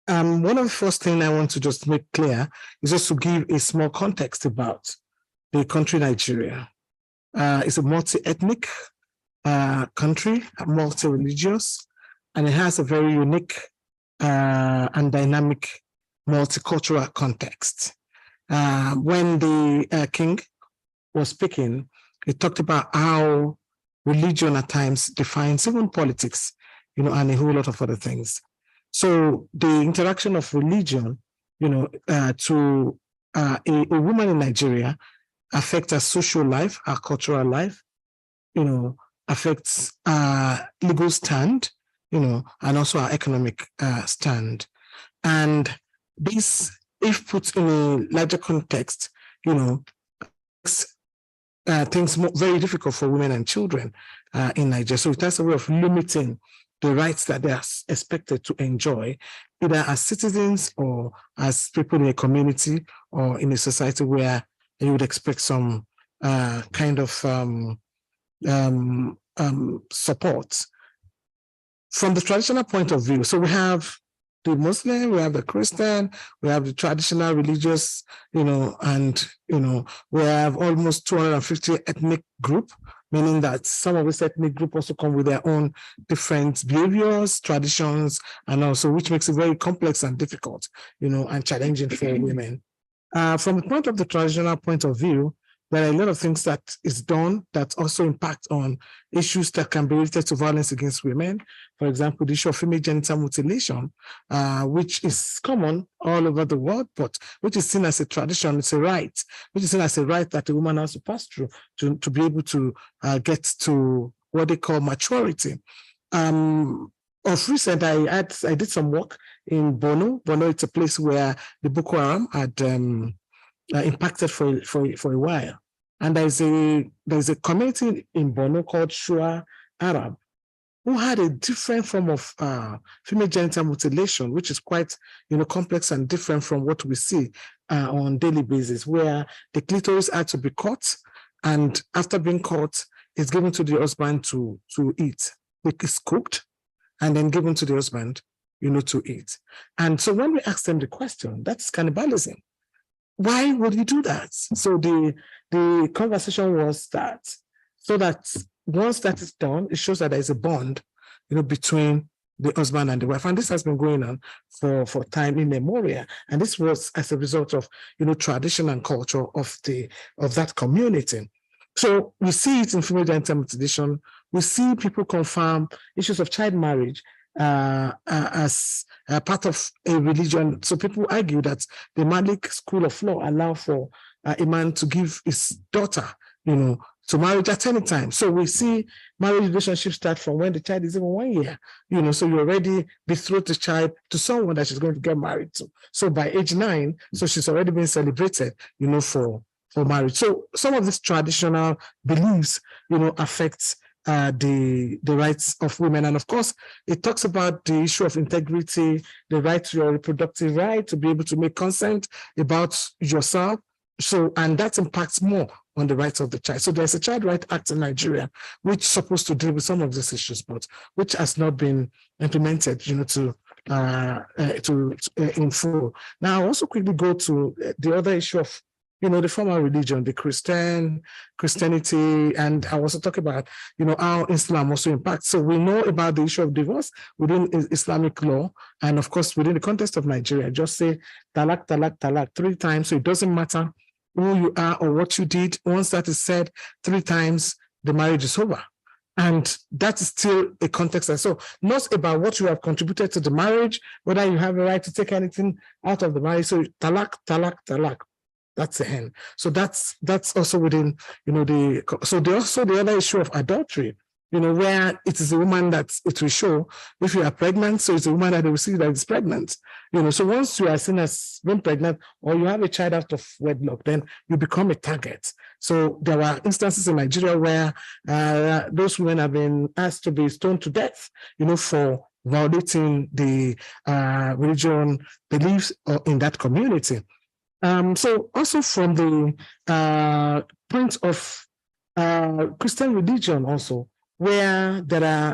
One of the first things I want to just make clear is just to give a small context about the country Nigeria. It's a multi-ethnic country, multi-religious, and it has a very unique and dynamic multicultural context. When the king was speaking, he talked about how religion at times defines even politics, and a whole lot of other things. So the interaction of religion, to a woman in Nigeria affects her social life, her cultural life, affects legal stand, and also our economic stand. And this, if put in a larger context, makes things very difficult for women and children in Nigeria. So it has a way of limiting the rights that they are expected to enjoy, either as citizens or as people in a community or in a society where you would expect some kind of support. From the traditional point of view, so we have the Muslim, we have the Christian, we have the traditional religious, and, we have almost 250 ethnic group, meaning that some of this ethnic group also come with their own different behaviors, traditions, and also which makes it very complex and difficult, and challenging for women. From the point of the traditional point of view, there are a lot of things that is done that also impact on issues that can be related to violence against women. For example, the issue of female genital mutilation, which is common all over the world, but which is seen as a tradition, it's a right, which is seen as a right that a woman has to pass through to be able to get to what they call maturity. Of recent, I did some work in Borno. Borno, it's a place where the Boko Haram had impacted for a while. And there's a community in Borno called Shua Arab who had a different form of female genital mutilation, which is quite complex and different from what we see on a daily basis, where the clitoris had to be cut, and after being cut, it's given to the husband to eat. It is cooked and then given to the husband, to eat. And so when we asked them the question, that's cannibalism. Why would you do that? So the conversation was that, so that once that is done, it shows that there is a bond, between the husband and the wife. And this has been going on for time immemorial. And this was as a result of, tradition and culture of that community. So we see it in female genital mutilation. We see people confirm issues of child marriage as part of a religion. So people argue that the Malik school of law allow for a man to give his daughter, to marriage at any time. So we see marriage relationships start from when the child is even 1 year, so you already betrothed the child to someone that she's going to get married to. So by age 9, so she's already been celebrated, for marriage. So some of these traditional beliefs, affects the rights of women. And of course, it talks about the issue of integrity, the right to your reproductive right, to be able to make consent about yourself. So, and that impacts more on the rights of the child. So there's a Child Right Act in Nigeria, which is supposed to deal with some of these issues, but which has not been implemented, in full. Now, I'll also quickly go to the other issue of the former religion, the Christianity, and I also talk about, how Islam also impacts. So we know about the issue of divorce within Islamic law, and of course, within the context of Nigeria, just say talak, talak, talak 3 times. So it doesn't matter who you are or what you did. Once that is said 3 times, the marriage is over. And that is still a context. And so not about what you have contributed to the marriage, whether you have a right to take anything out of the marriage. So talak, talak, talak. That's the end. So that's also within, the other issue of adultery, where it is a woman that it will show if you are pregnant. So it's a woman that they will see that is pregnant. So once you are seen as being pregnant or you have a child out of wedlock, then you become a target. So there are instances in Nigeria where those women have been asked to be stoned to death, for violating the religion beliefs in that community. So also from the point of Christian religion also, where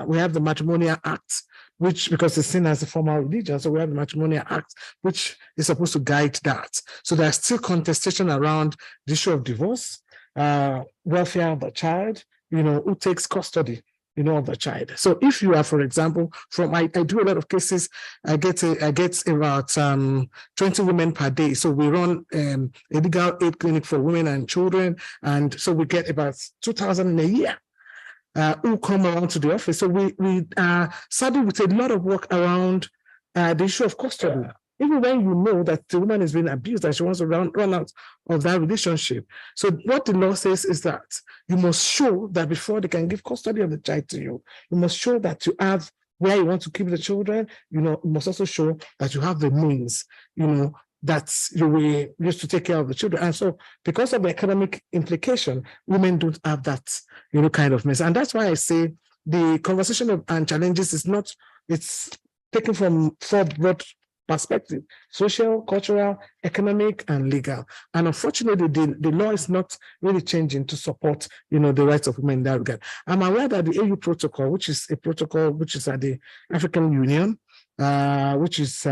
we have the Matrimonial Act, which, because it's seen as a formal religion, so we have the Matrimonial Act, which is supposed to guide that. So there's still contestation around the issue of divorce, welfare of the child, who takes custody, of the child. So if you are, for example, I do a lot of cases, I get about 20 women per day. So we run a legal aid clinic for women and children. And so we get about 2,000 in a year who come around to the office. So we are saddled with a lot of work around the issue of custody. Even when you know that the woman is being abused and she wants to run out of that relationship. So what the law says is that you must show that before they can give custody of the child to you, you must show that you have where you want to keep the children. You must also show that you have the means, that you will use to take care of the children. And so because of the economic implication, women don't have that, kind of means. And that's why I say the conversation and challenges it's taken from four broad perspective: social, cultural, economic, and legal. And unfortunately, the law is not really changing to support, the rights of women in that regard. I'm aware that the AU protocol, which is a protocol which is at the African Union, which is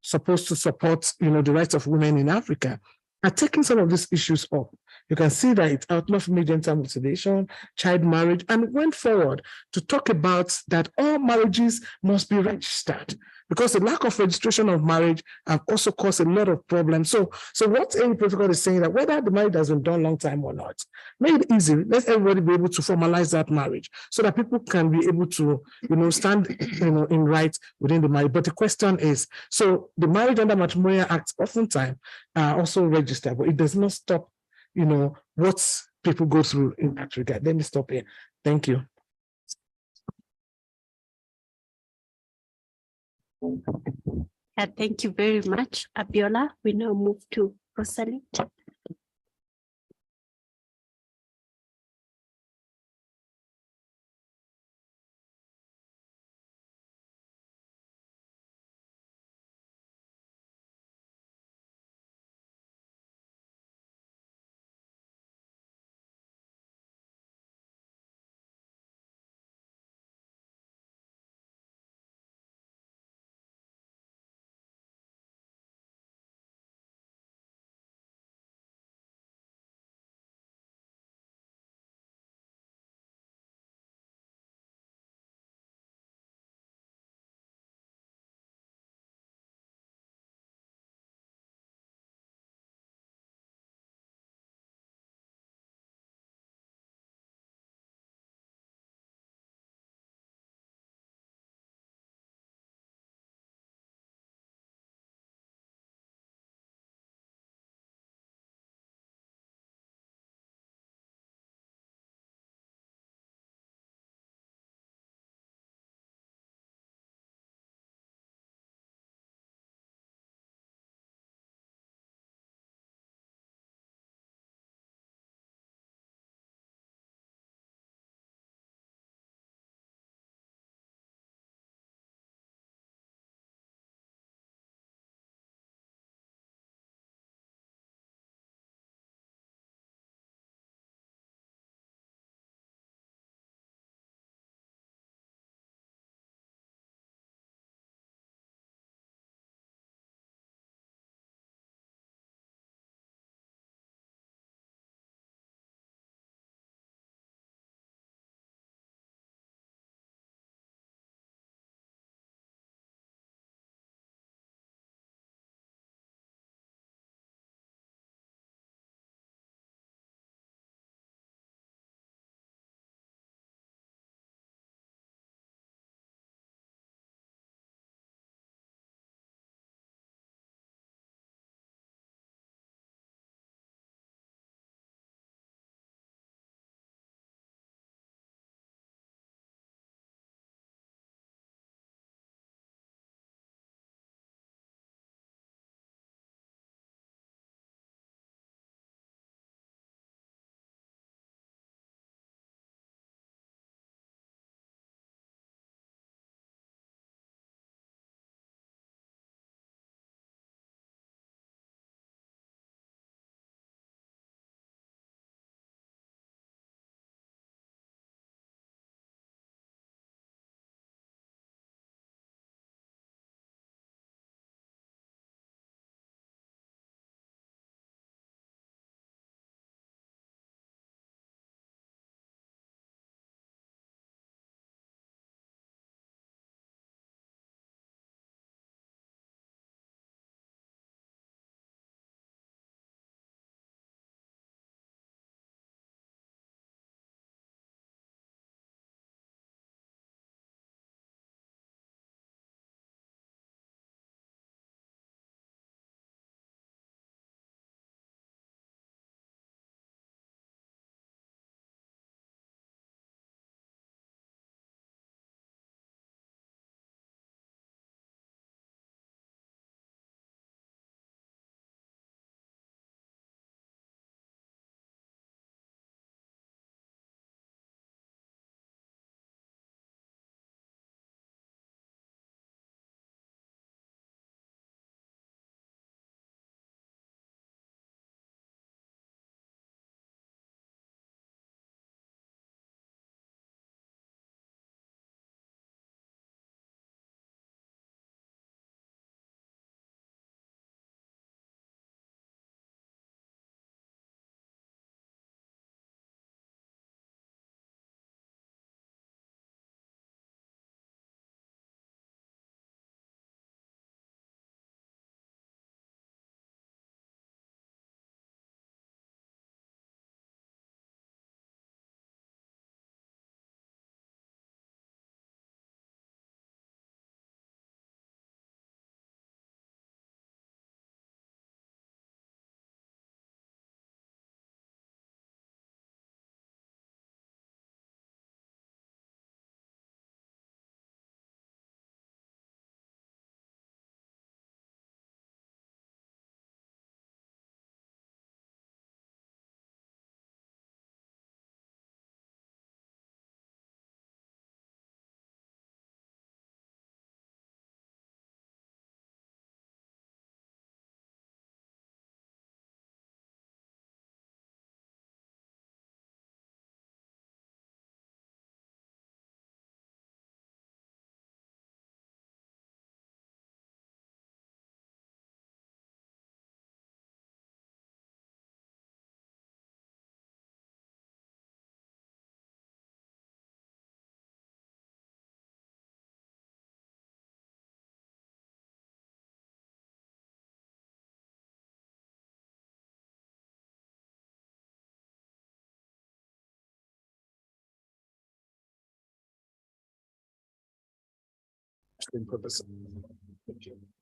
supposed to support, the rights of women in Africa, are taking some of these issues up. You can see that it outlawed genital mutilation, child marriage, and went forward to talk about that all marriages must be registered, because the lack of registration of marriage have also caused a lot of problems. So what any protocol is saying that whether the marriage has been done a long time or not, make it easy. Let everybody be able to formalize that marriage so that people can be able to, stand, in rights within the marriage. But the question is, so the Marriage under Matrimonial Act oftentimes are also registered, but it does not stop, what people go through in that regard. Let me stop here. Thank you. Thank you very much, Abiola. We now move to Rosalind.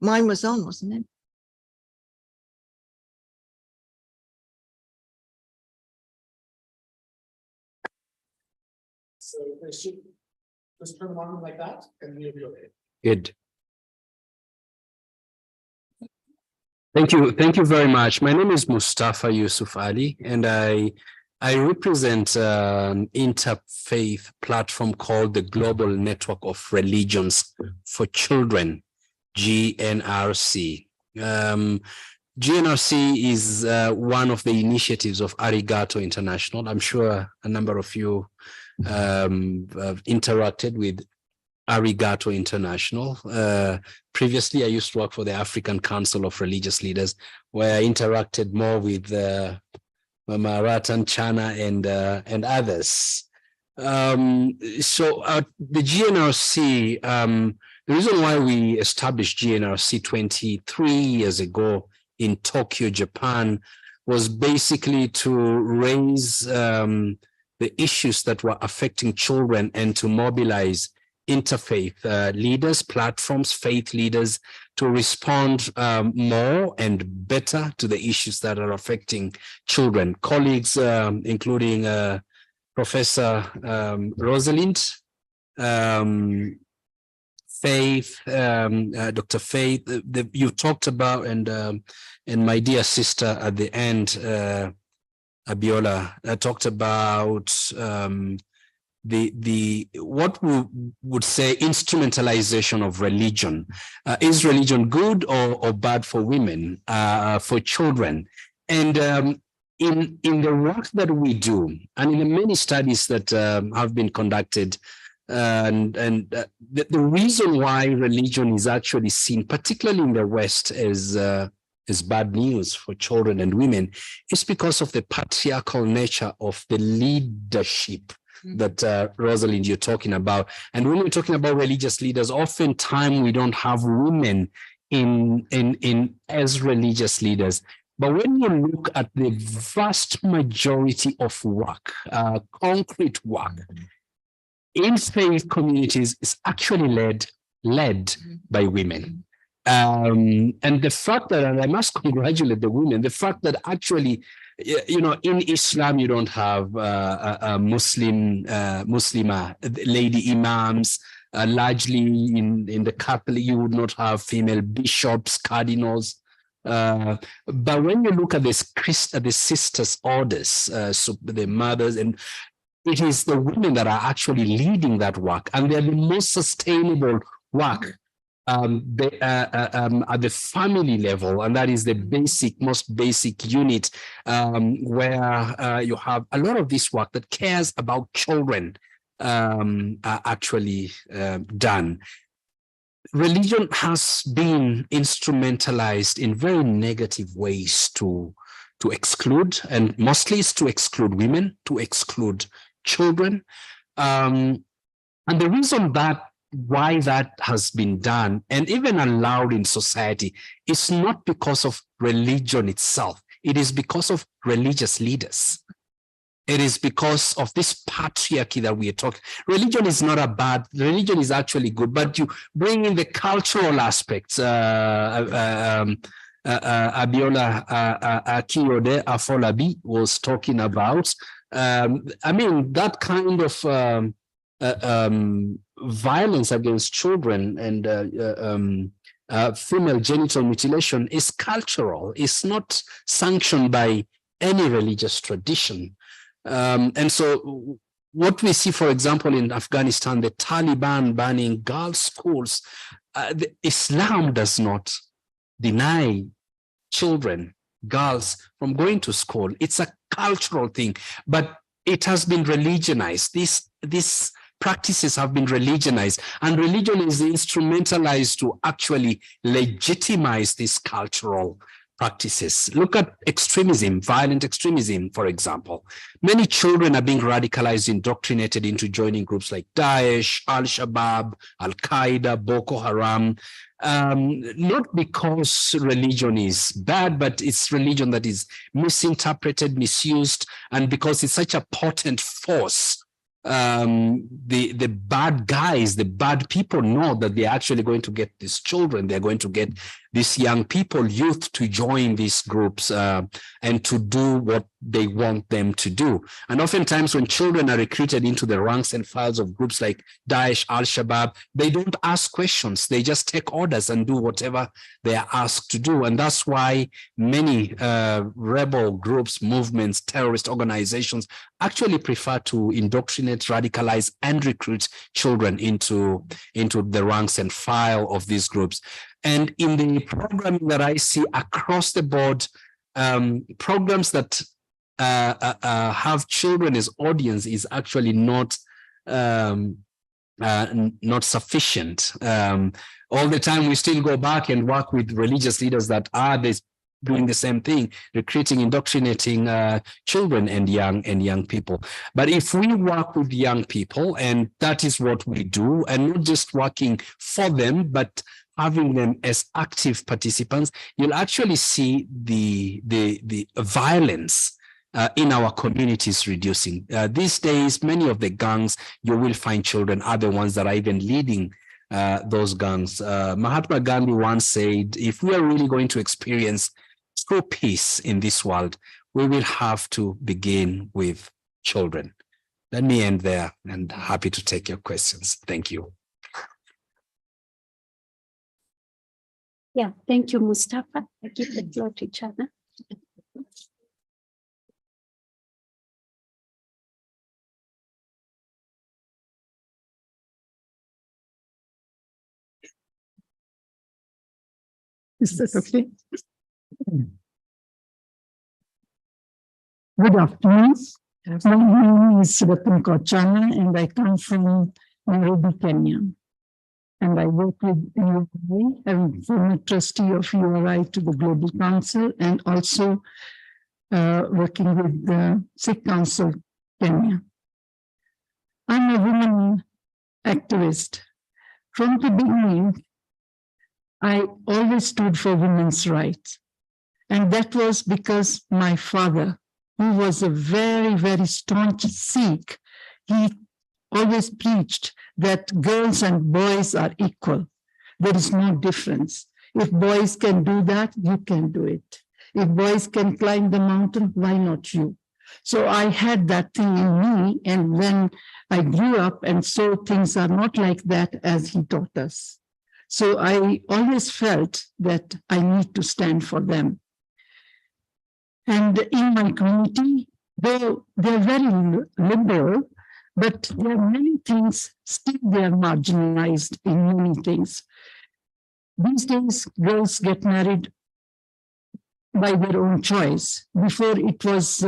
Mine was on, wasn't it? So they should just turn them on like that, and you'll be okay. Good. Thank you very much. My name is Mustafa Yusuf Ali, and I represent an interfaith platform called the Global Network of Religions for Children, GNRC. GNRC is one of the initiatives of Arigato International. I'm sure a number of you have interacted with Arigato International. Previously, I used to work for the African Council of Religious Leaders, where I interacted more with Mama Ratan Chana and others. So the GNRC, the reason why we established GNRC 23 years ago in Tokyo, Japan, was basically to raise the issues that were affecting children and to mobilize interfaith leaders, platforms, faith leaders to respond more and better to the issues that are affecting children. Colleagues, including Professor Rosalind, Faith, Dr. Faith, you talked about, and my dear sister at the end, Abiola, talked about what we would say instrumentalization of religion. Is religion good or bad for women, for children? And in the work that we do, and in the many studies that have been conducted, the reason why religion is actually seen, particularly in the West, as bad news for children and women, is because of the patriarchal nature of the leadership that Rosalind, you're talking about. And when we're talking about religious leaders, oftentimes we don't have women in as religious leaders. But when you look at the vast majority of work, concrete work in faith communities, is actually led by women. And the fact that, and I must congratulate the women, the fact that actually, you know, in Islam, you don't have Muslimah lady imams. Largely in the Catholic, you would not have female bishops, cardinals. But when you look at the sisters' orders, so the mothers, and it is the women that are actually leading that work, and they're the most sustainable work at the family level, and that is the most basic unit where you have a lot of this work that cares about children are actually done. Religion has been instrumentalized in very negative ways to exclude, and mostly it's to exclude women, to exclude children. And the reason why that has been done and even allowed in society is not because of religion itself. It is because of religious leaders. It is because of this patriarchy that we are talking. Religion is not a bad, religion is actually good, but you bring in the cultural aspects. Abiola Akiyode Afolabi was talking about. I mean, that kind of violence against children and female genital mutilation is cultural. It's not sanctioned by any religious tradition. And so what we see, for example, in Afghanistan, the Taliban banning girls' schools, Islam does not deny children, girls, from going to school. It's a cultural thing, but it has been religionized. These practices have been religionized, and religion is instrumentalized to actually legitimize these cultural practices. Look at extremism, violent extremism, for example. Many children are being radicalized, indoctrinated into joining groups like Daesh, Al-Shabaab, Al-Qaeda, Boko Haram, not because religion is bad, but it's religion that is misinterpreted, misused, and because it's such a potent force the bad guys, the bad people know that they're actually going to get these children, they're going to get these young people, youth, to join these groups and to do what they want them to do. And oftentimes when children are recruited into the ranks and files of groups like Daesh, Al-Shabaab, they don't ask questions. They just take orders and do whatever they are asked to do. And that's why many rebel groups, movements, terrorist organizations actually prefer to indoctrinate, radicalize, and recruit children into the ranks and file of these groups. And in the programming that I see across the board, programs that have children as audience is actually not sufficient. All the time we still go back and work with religious leaders that are doing the same thing, recruiting, indoctrinating children and young people. But if we work with young people, and that is what we do, and not just working for them, but having them as active participants, you'll actually see the violence in our communities reducing. These days, many of the gangs, you will find children are the ones that are even leading those gangs. Mahatma Gandhi once said, if we are really going to experience true peace in this world, we will have to begin with children. Let me end there, and happy to take your questions. Thank you. Yeah, thank you, Mustafa. I give the floor to Chana. Is that okay? Good afternoon. My name is Ratan Kochana, and I come from Nairobi, Kenya. And I work with URI. I'm former trustee of URI to the Global Council, and also working with the Sikh Council Kenya. I'm a woman activist. From the beginning, I always stood for women's rights. And that was because my father, who was a very, very staunch Sikh, he always preached that girls and boys are equal. There is no difference. If boys can do that, you can do it. If boys can climb the mountain, why not you? So I had that thing in me, and when I grew up and saw things are not like that as he taught us. So I always felt that I need to stand for them. And in my community, they're very liberal, but there are many things, still they are marginalized in many things. These days, girls get married by their own choice. Before it was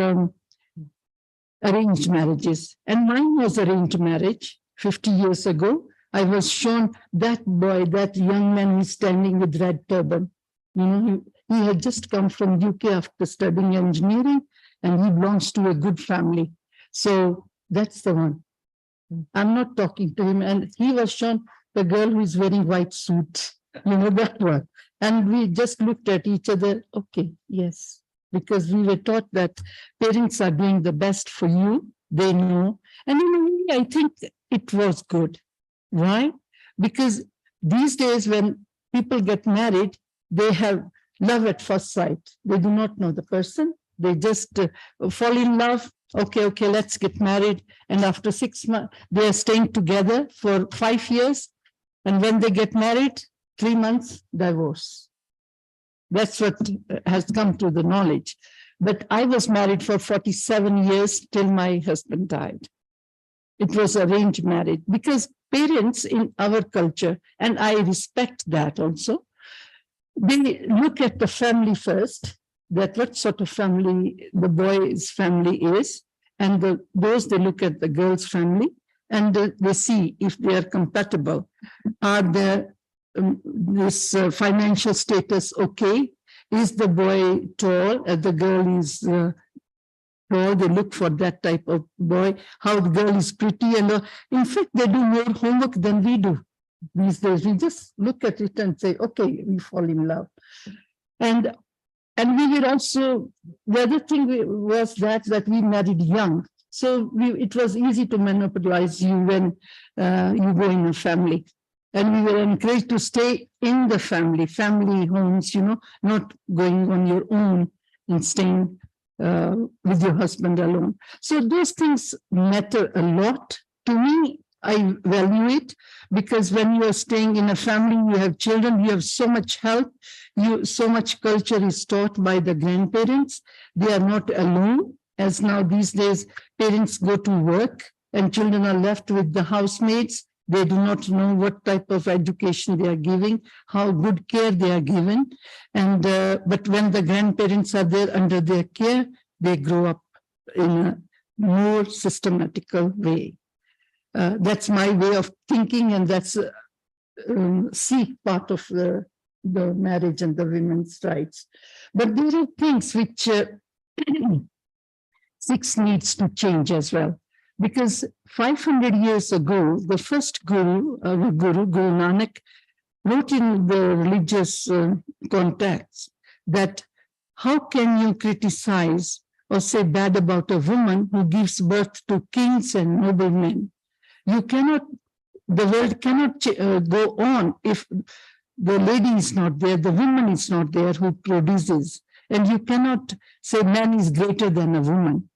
arranged marriages. And mine was arranged marriage 50 years ago. I was shown that boy, that young man who's standing with red turban. You know, he had just come from UK after studying engineering, and he belongs to a good family. So that's the one. I'm not talking to him. And he was shown the girl who is wearing white suit, you know, that one. And we just looked at each other. Okay, yes, because we were taught that parents are doing the best for you. They know. And in a way, I think it was good. Why? Because these days when people get married, they have love at first sight. They do not know the person. They just fall in love. Okay, let's get married. And after 6 months, they are staying together for 5 years. And when they get married, 3 months, divorce. That's what has come to the knowledge. But I was married for 47 years till my husband died. It was arranged marriage because parents in our culture, and I respect that also, they look at the family first, that what sort of family the boy's family is, and those they look at the girl's family, and they see if they are compatible. Are there this financial status okay? Is the boy tall? The girl is tall. They look for that type of boy. How the girl is pretty, and in fact, they do more homework than we do these days. We just look at it and say, okay, we fall in love. And we were also, the other thing was that we married young. So it was easy to monopolize you when you go in a family. And we were encouraged to stay in the family homes, not going on your own and staying with your husband alone. So those things matter a lot. To me, I value it because when you are staying in a family, you have children, you have so much help, so much culture is taught by the grandparents. They are not alone, as now these days, parents go to work and children are left with the housemaids. They do not know what type of education they are giving, how good care they are given. And but when the grandparents are there under their care, they grow up in a more systematical way. That's my way of thinking, and that's C part of the marriage and the women's rights. But there are things which 6 needs to change as well. Because 500 years ago, the first Guru Nanak, wrote in the religious context that how can you criticize or say bad about a woman who gives birth to kings and noblemen? You cannot, the world cannot go on if the lady is not there, the woman is not there who produces. And you cannot say man is greater than a woman.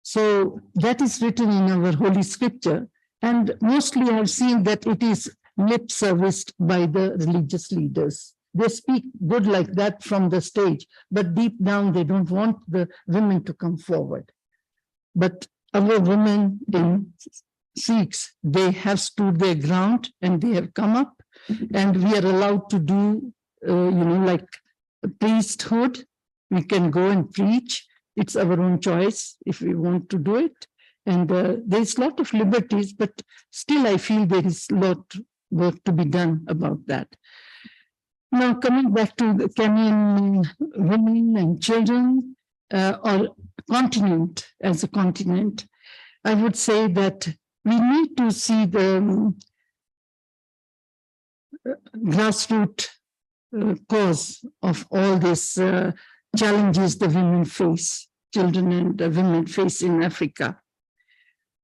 So that is written in our holy scripture. And mostly I've seen that it is lip serviced by the religious leaders. They speak good like that from the stage, but deep down they don't want the women to come forward. But our women in Sikhs, they have stood their ground and they have come up, and we are allowed to do, like priesthood. We can go and preach. It's our own choice if we want to do it. And there's a lot of liberties, but still I feel there is a lot of work to be done about that. Now, coming back to the Kenyan women and children, or continent as a continent, I would say that we need to see the grassroots cause of all these challenges the women face, children and women face in Africa.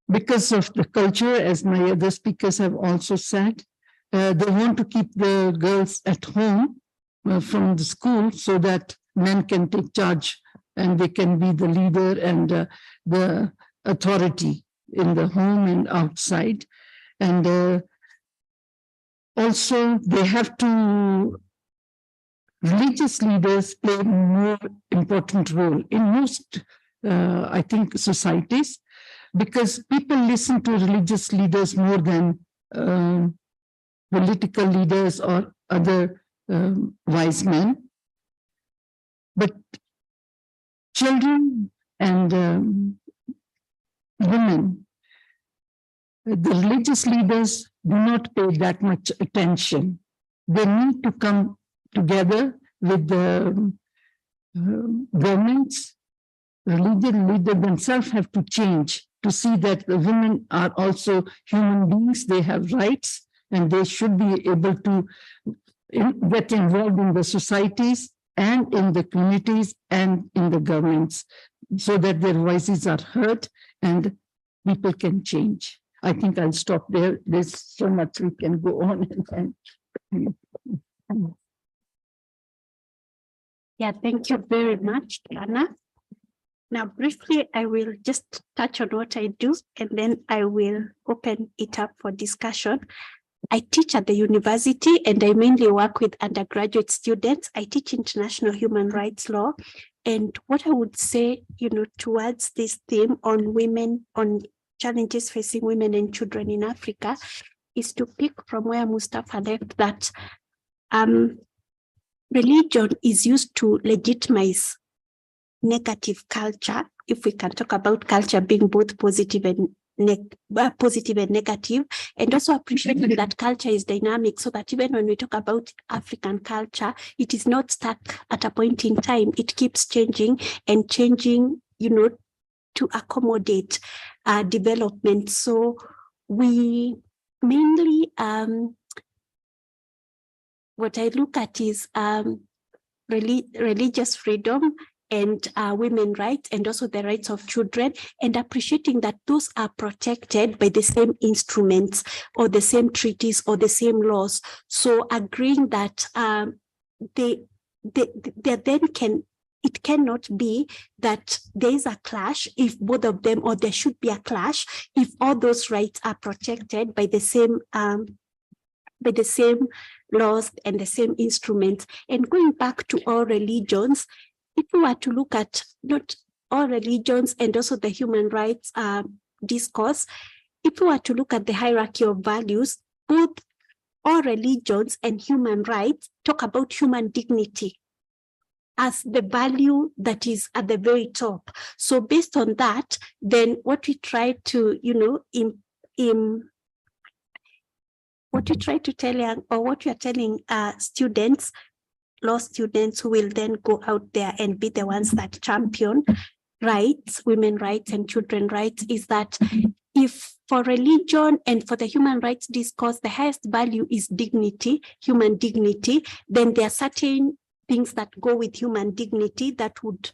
Because of the culture, as my other speakers have also said, they want to keep the girls at home from the school so that men can take charge and they can be the leader and the authority in the home and outside. And also they have to, religious leaders play a more important role in most, I think, societies, because people listen to religious leaders more than political leaders or other wise men. But children and women, the religious leaders do not pay that much attention. They need to come together with the governments. Religion leaders themselves have to change to see that the women are also human beings. They have rights and they should be able to get involved in the societies and in the communities and in the governments so that their voices are heard and people can change. I think I'll stop there. There's so much we can go on. Yeah, thank you very much, Anna. Now, briefly, I will just touch on what I do, and then I will open it up for discussion. I teach at the university, and I mainly work with undergraduate students. I teach international human rights law. And what I would say, towards this theme on women, on challenges facing women and children in Africa, is to pick from where Mustafa left that religion is used to legitimize negative culture, if we can talk about culture being both positive and negative, and also appreciating that culture is dynamic, so that even when we talk about African culture, it is not stuck at a point in time. It keeps changing and changing, to accommodate development. So we mainly, what I look at is religious freedom and women's rights, and also the rights of children, and appreciating that those are protected by the same instruments or the same treaties or the same laws. So agreeing that it cannot be that there is a clash if both of them, or there should be a clash if all those rights are protected by the same laws and the same instruments. And going back to all religions, if we were to look at not all religions and also the human rights discourse, if we were to look at the hierarchy of values, both all religions and human rights talk about human dignity as the value that is at the very top. So based on that, then what we try to, what we try to tell or what we are telling students, law students who will then go out there and be the ones that champion rights, women rights and children rights, is that if for religion and for the human rights discourse, the highest value is dignity, human dignity, then there are certain things that go with human dignity that would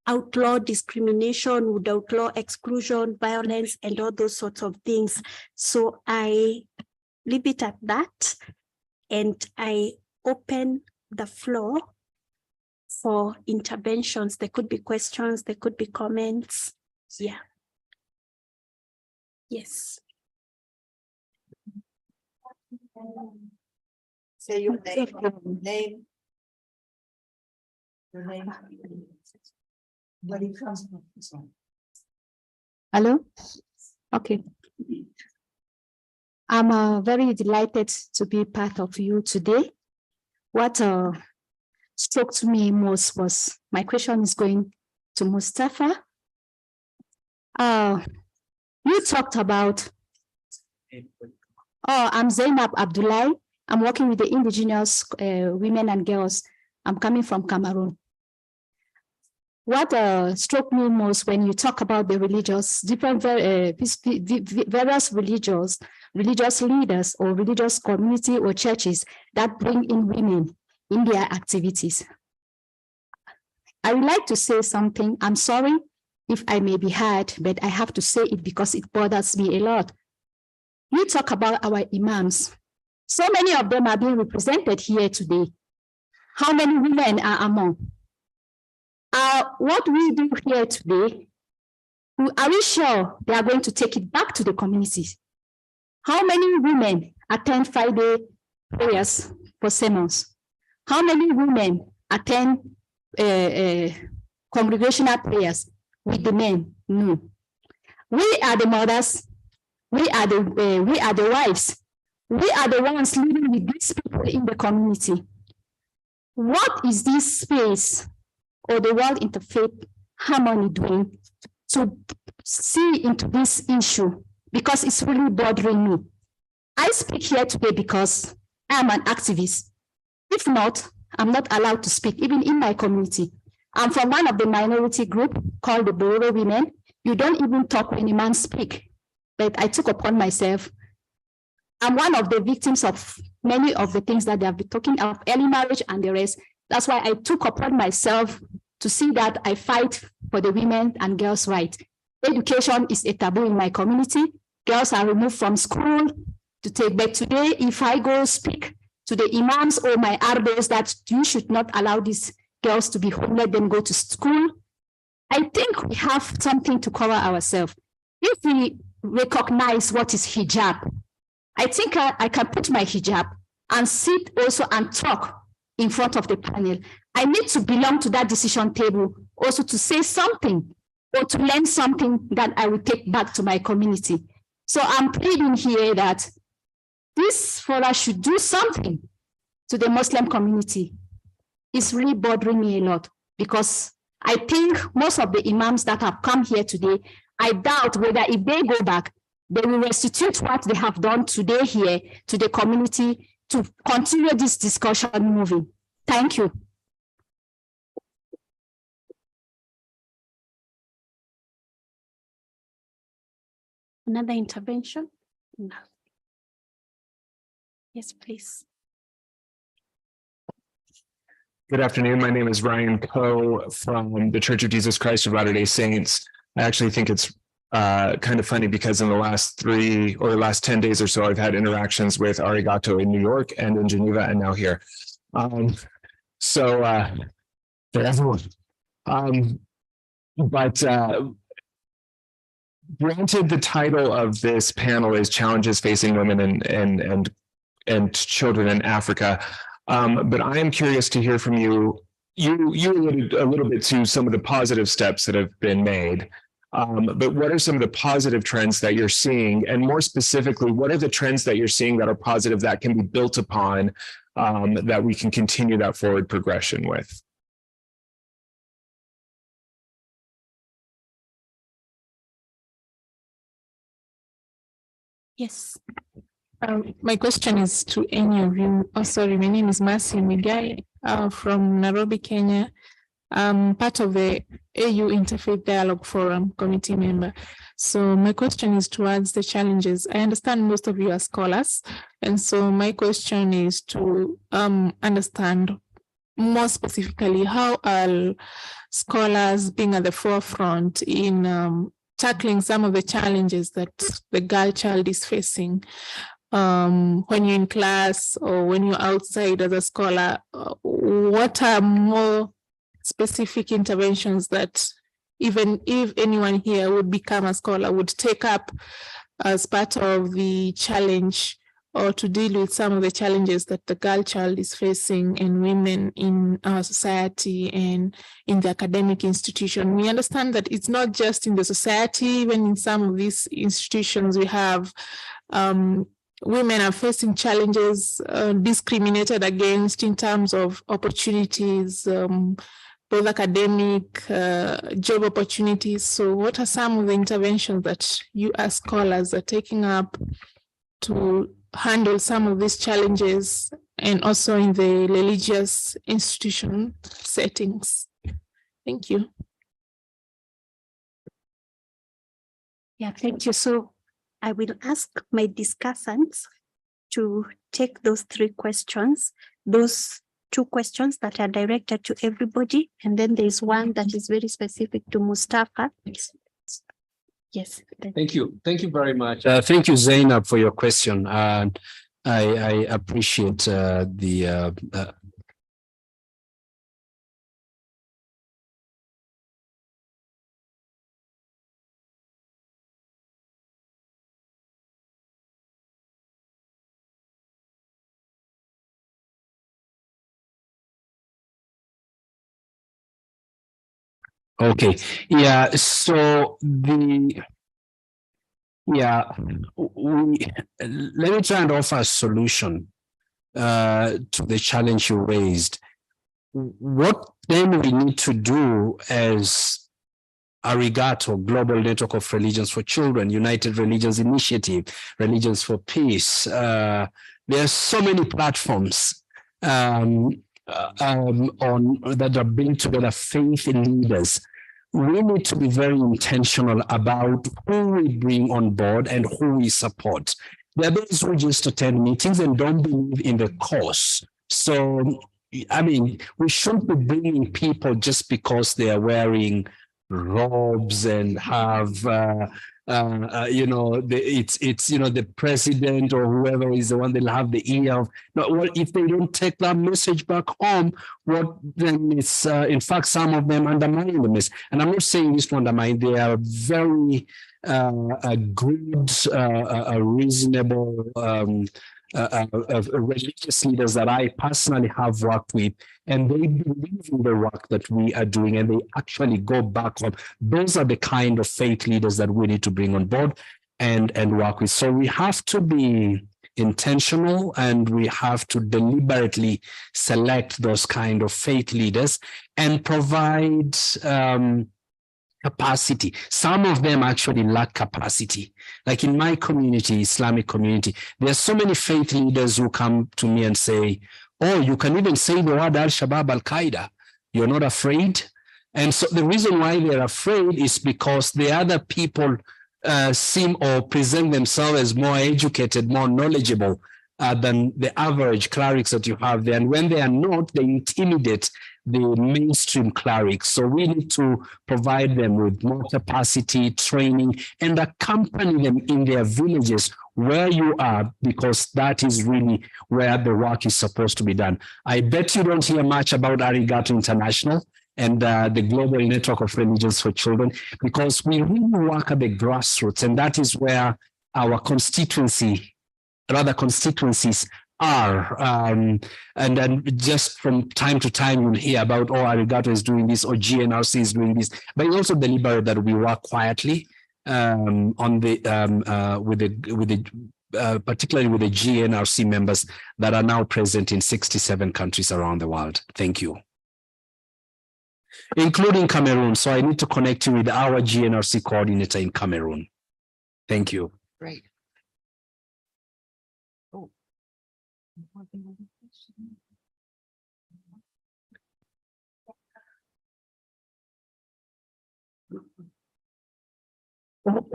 outlaw discrimination, would outlaw exclusion, violence, and all those sorts of things. So I leave it at that, and I open the floor for interventions. There could be questions, there could be comments. Yeah. Yes. Say your name. Your name. Where you come from? Hello? Okay. I'm very delighted to be part of you today. What struck to me most was, my question is going to Mustafa. You talked about, I'm Zainab Abdullahi. I'm working with the indigenous women and girls. I'm coming from Cameroon. What struck me most when you talk about the religious, different various religious leaders or religious community or churches that bring in women in their activities. I would like to say something. I'm sorry if I may be hard, but I have to say it because it bothers me a lot. You talk about our imams. So many of them are being represented here today. How many women are among? What we do here today, are we sure they are going to take it back to the communities? How many women attend Friday prayers for sermons? How many women attend congregational prayers with the men? No. We are the mothers. We are the wives. We are the ones living with these people in the community. What is this space or the World Interfaith Harmony doing to see into this issue? Because it's really bothering me. I speak here today because I am an activist. If not, I'm not allowed to speak, even in my community. I'm from one of the minority group called the Boro Women. You don't even talk when a man speaks. But I took upon myself. I'm one of the victims of many of the things that they have been talking of, early marriage and the rest. That's why I took upon myself to see that I fight for the women and girls' rights. Education is a taboo in my community. Girls are removed from school to take back. Today, if I go speak to the imams or my ardos that you should not allow these girls to be home, let them go to school, I think we have something to cover ourselves. If we recognize what is hijab, I think I can put my hijab and sit also and talk in front of the panel. I need to belong to that decision table also to say something or to learn something that I will take back to my community. So I'm pleading here that this forum should do something to the Muslim community. It's really bothering me a lot because I think most of the imams that have come here today, I doubt whether if they go back, they will restitute what they have done today here to the community to continue this discussion moving. Thank you. Another intervention? No. Yes, please. Good afternoon. My name is Ryan Poe from the Church of Jesus Christ of Latter-day Saints. I actually think it's kind of funny because in the last 10 days or so, I've had interactions with Arigato in New York and in Geneva and now here. For everyone. Granted, the title of this panel is Challenges Facing Women and Children in Africa. But I am curious to hear from you. You alluded a little bit to some of the positive steps that have been made. But what are some of the positive trends that you're seeing? And more specifically, what are the trends that you're seeing that are positive that can be built upon, that we can continue that forward progression with? Yes. My question is to any of you. Oh, sorry, my name is Mercy Migai from Nairobi, Kenya. I'm part of the AU Interfaith Dialogue Forum committee member. So my question is towards the challenges. I understand most of you are scholars. And so my question is to understand more specifically, how are scholars being at the forefront in tackling some of the challenges that the girl child is facing? When you're in class or when you're outside as a scholar, what are more specific interventions that even if anyone here would become a scholar would take up as part of the challenge or to deal with some of the challenges that the girl child is facing and women in our society and in the academic institution? We understand that it's not just in the society, even in some of these institutions we have women are facing challenges, discriminated against in terms of opportunities, both academic, job opportunities. So what are some of the interventions that you as scholars are taking up to handle some of these challenges and also in the religious institution settings? Thank you. Yeah, thank you. So I will ask my discussants to take those three questions, those two questions that are directed to everybody, and then there's one that is very specific to Mustafa. Yes. Thank you. Thank you very much. Thank you, Zainab, for your question. I appreciate the okay. Yeah. So let me try and offer a solution to the challenge you raised. What then we need to do as Arigato, Global Network of Religions for Children, United Religions Initiative, Religions for Peace. There are so many platforms that are bringing together faith leaders. We need to be very intentional about who we bring on board and who we support. There are those who just attend meetings and don't believe in the cause. So, I mean, we shouldn't be bringing people just because they are wearing robes and have the president or whoever is the one they'll have the ear of. But what if they don't take that message back home? What then is in fact some of them undermine the message. And I'm not saying this to undermine. They are very good, reasonable religious leaders that I personally have worked with, and they believe in the work that we are doing, and they actually go back on. Those are the kind of faith leaders that we need to bring on board and work with. So we have to be intentional, and we have to deliberately select those kind of faith leaders and provide capacity. Some of them actually lack capacity. Like in my community, Islamic community, there are so many faith leaders who come to me and say, oh, you can even say the word Al-Shabaab, Al-Qaeda. You're not afraid? And so the reason why they're afraid is because the other people seem or present themselves as more educated, more knowledgeable than the average clerics that you have there. And when they are not, they intimidate the mainstream clerics. So we need to provide them with more capacity, training, and accompany them in their villages where you are, because that is really where the work is supposed to be done. I bet you don't hear much about Arigato International and the Global Network of Religions for Children, because we really work at the grassroots, and that is where our constituencies are. And then just from time to time, you'll hear about, oh, Arigato is doing this, or GNRC is doing this, but it's also deliberate that we work quietly on the particularly with the GNRC members that are now present in 67 countries around the world. Thank you. Including Cameroon. So I need to connect you with our GNRC coordinator in Cameroon. Thank you. Great.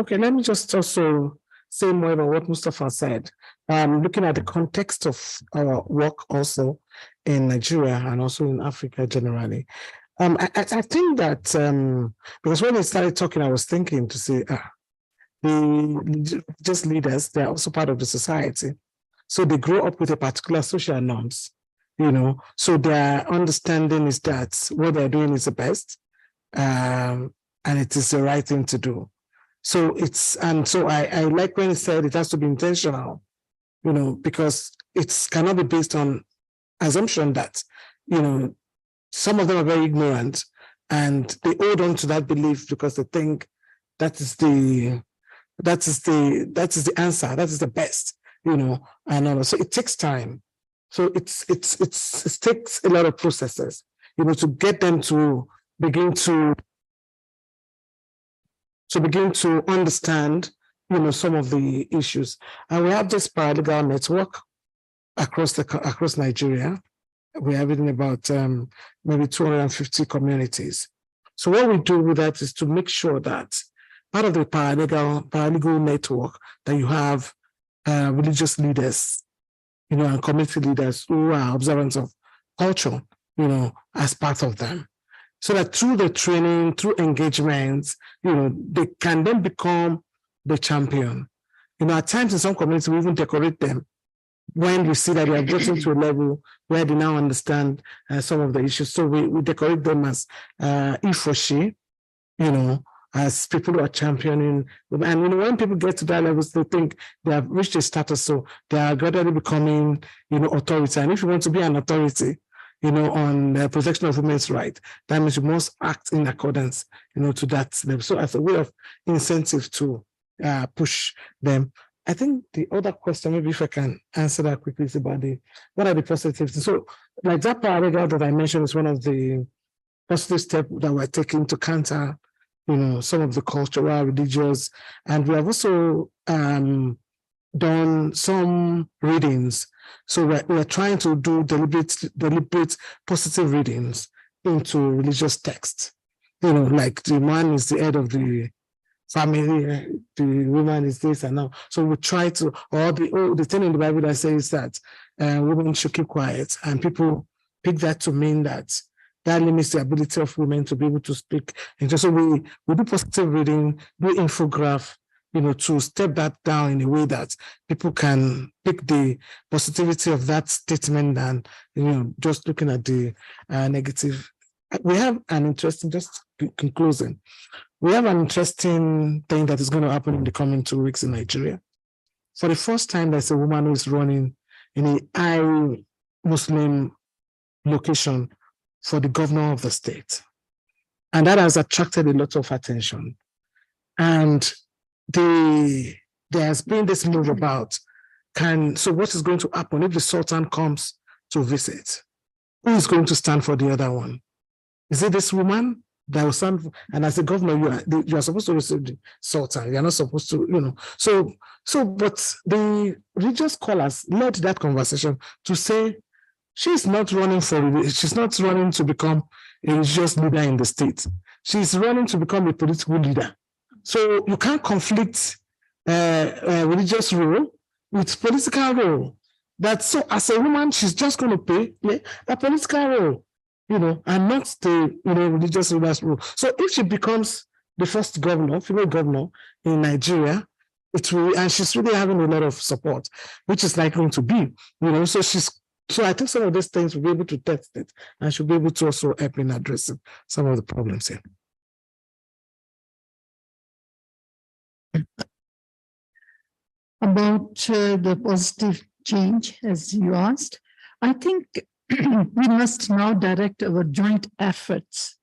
Okay, let me just also say more about what Mustafa said. Looking at the context of our work also in Nigeria and also in Africa generally. I think that because when I started talking, I was thinking to say, the just leaders, they're also part of the society. So they grow up with a particular social norms, you know, so their understanding is that what they're doing is the best, and it is the right thing to do. So I like when he said it has to be intentional, you know, because it cannot be based on assumption that, you know, some of them are very ignorant and they hold on to that belief because they think that is the answer, that is the best, you know, and all. So it takes time. So it takes a lot of processes, you know, to get them to begin to understand, you know, some of the issues. And we have this paralegal network across Nigeria. We have it in about maybe 250 communities. So what we do with that is to make sure that part of the paralegal network that you have religious leaders, you know, and community leaders who are observants of culture, you know, as part of them. So that through the training, through engagements, you know, they can then become the champion. You know, at times in some communities, we even decorate them when we see that they are getting to a level where they now understand some of the issues. So we decorate them as he or she, you know, as people who are championing. And you know, when people get to that level, they think they have reached a status, so they are gradually becoming, you know, authority. And if you want to be an authority, you know, on the protection of women's rights, that means you must act in accordance, you know, to that level. So as a way of incentive to push them. I think the other question, maybe if I can answer that quickly, is about what are the positives. So like that paragraph that I mentioned is one of the positive steps that we're taking to counter, you know, some of the cultural, religious, and we have also done some readings. So we're trying to do deliberate positive readings into religious texts. You know, like the man is the head of the family, the woman is this and now. So we try to, or the thing in the Bible that says that women should keep quiet, and people pick that to mean that limits the ability of women to be able to speak. And so we do positive reading, do infograph, you know, to step that down in a way that people can pick the positivity of that statement than, you know, just looking at the negative. We have an interesting, just concluding, we have an interesting thing that is going to happen in the coming 2 weeks in Nigeria. For the first time, there's a woman who is running in a high Muslim location for the governor of the state. And that has attracted a lot of attention. And there has been this move about, so what is going to happen if the Sultan comes to visit? Who is going to stand for the other one? Is it this woman that will stand for, and as a governor, you are supposed to receive the Sultan. You're not supposed to, you know. So, but the religious scholars led that conversation to say, she's not running to become a religious leader in the state. She's running to become a political leader. So you can't conflict religious role with political role. That so as a woman, she's just going to play a political role, and not the religious leader's role. So if she becomes the first governor, female governor in Nigeria, and she's really having a lot of support, which is likely to be, so I think some of these things will be able to test it, and she'll be able to also help in addressing some of the problems here. About the positive change, as you asked, I think we must now direct our joint efforts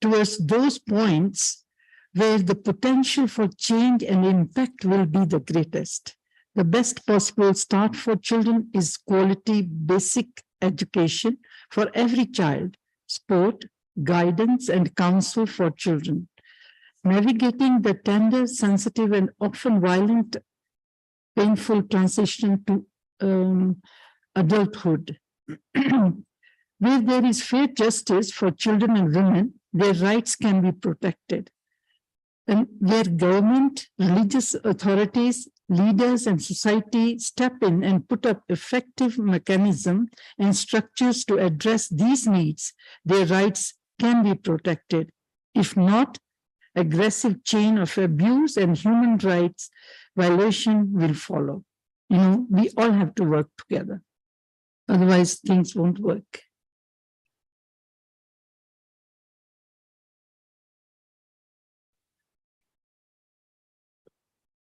towards those points where the potential for change and impact will be the greatest. The best possible start for children is quality basic education for every child, sport, guidance, and counsel for children. Navigating the tender, sensitive, and often violent, painful transition to adulthood. Where there is fair justice for children and women, their rights can be protected. And where government, religious authorities, leaders, and society step in and put up effective mechanisms and structures to address these needs, their rights can be protected. If not, aggressive chain of abuse and human rights violation will follow. We all have to work together. Otherwise, things won't work.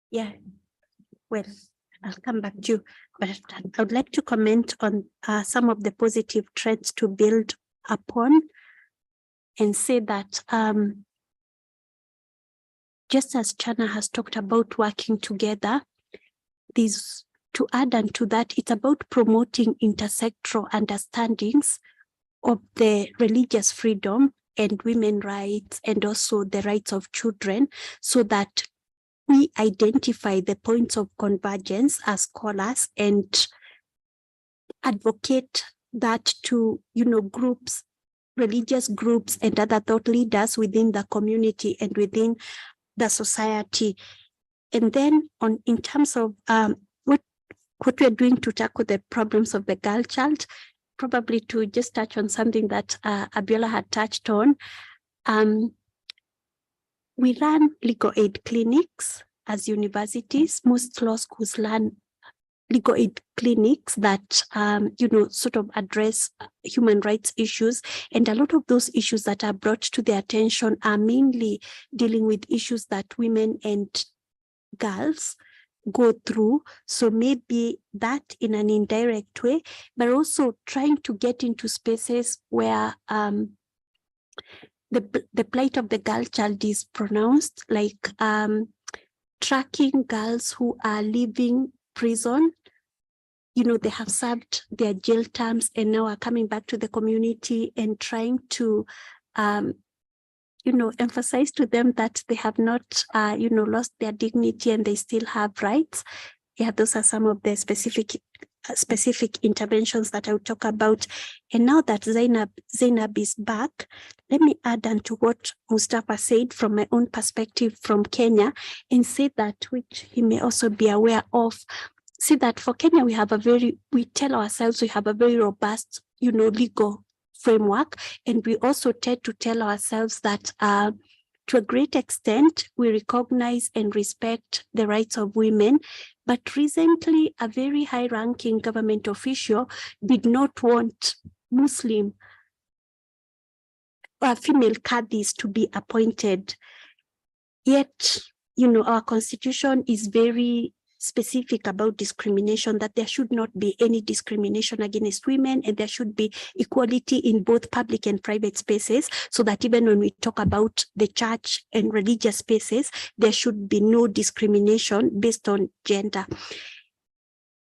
Yeah, well, I'll come back to you, but I would like to comment on some of the positive trends to build upon and say that just as Chana has talked about working together, to add on to that, it's about promoting intersectoral understandings of the religious freedom and women's rights and also the rights of children, so that we identify the points of convergence as scholars and advocate that to, groups, religious groups and other thought leaders within the community and within the society. And then in terms of what we're doing to tackle the problems of the girl child, probably to just touch on something that Abiola had touched on, we run legal aid clinics as universities. Most law schools run legal aid clinics that, sort of address human rights issues. And a lot of those issues that are brought to their attention are mainly dealing with issues that women and girls go through. So maybe that in an indirect way, but also trying to get into spaces where the plight of the girl child is pronounced, like tracking girls who are leaving prison. They have served their jail terms and now are coming back to the community and trying to, emphasize to them that they have not, lost their dignity and they still have rights. Yeah, those are some of the specific interventions that I will talk about. And now that Zainab is back, let me add on to what Mustafa said from my own perspective from Kenya, and say that, which he may also be aware of, see that for Kenya, we tell ourselves we have a very robust, legal framework. And we also tend to tell ourselves that to a great extent, we recognize and respect the rights of women. But recently, a very high-ranking government official did not want Muslim female cadis to be appointed. Yet, our constitution is very specific about discrimination, that there should not be any discrimination against women, and there should be equality in both public and private spaces, so that even when we talk about the church and religious spaces, there should be no discrimination based on gender.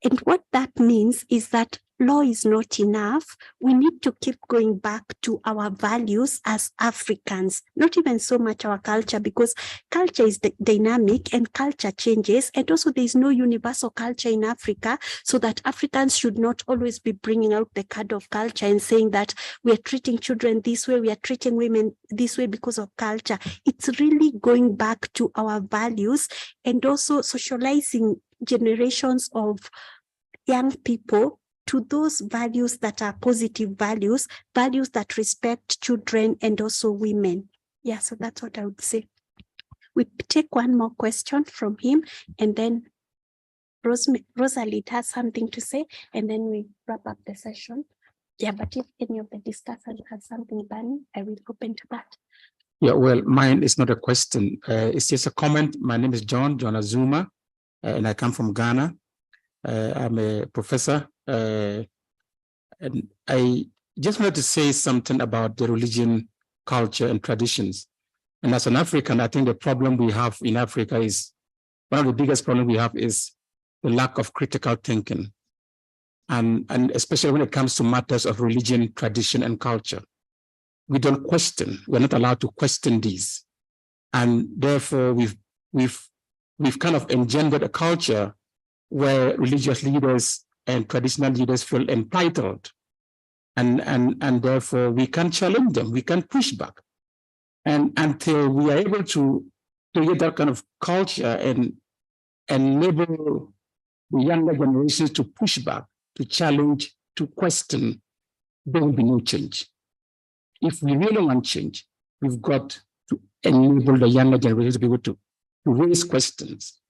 And what that means is that law is not enough. We need to keep going back to our values as Africans, not even so much our culture, because culture is dynamic and culture changes. And also there is no universal culture in Africa, so that Africans should not always be bringing out the card of culture and saying that we are treating children this way, we are treating women this way because of culture. It's really going back to our values and also socializing generations of young people to those values that are positive values, values that respect children and also women. Yeah, so that's what I would say. We take one more question from him, and then Rosalie has something to say, and then we wrap up the session. Yeah, but if any of the discussants has something burning, I will open to that. Yeah, well, mine is not a question. It's just a comment. My name is John Azuma, and I come from Ghana. I'm a professor, and I just wanted to say something about the religion, culture, and traditions. And as an African, I think the problem we have in Africa is, one of the biggest problems we have is the lack of critical thinking. And especially when it comes to matters of religion, tradition, and culture. We don't question, we're not allowed to question these. And therefore, we've kind of engendered a culture where religious leaders and traditional leaders feel entitled. And therefore, we can challenge them, we can push back. And until we are able to get that kind of culture and enable the younger generations to push back, to challenge, to question, there will be no change. If we really want change, we've got to enable the younger generation to be able to raise questions,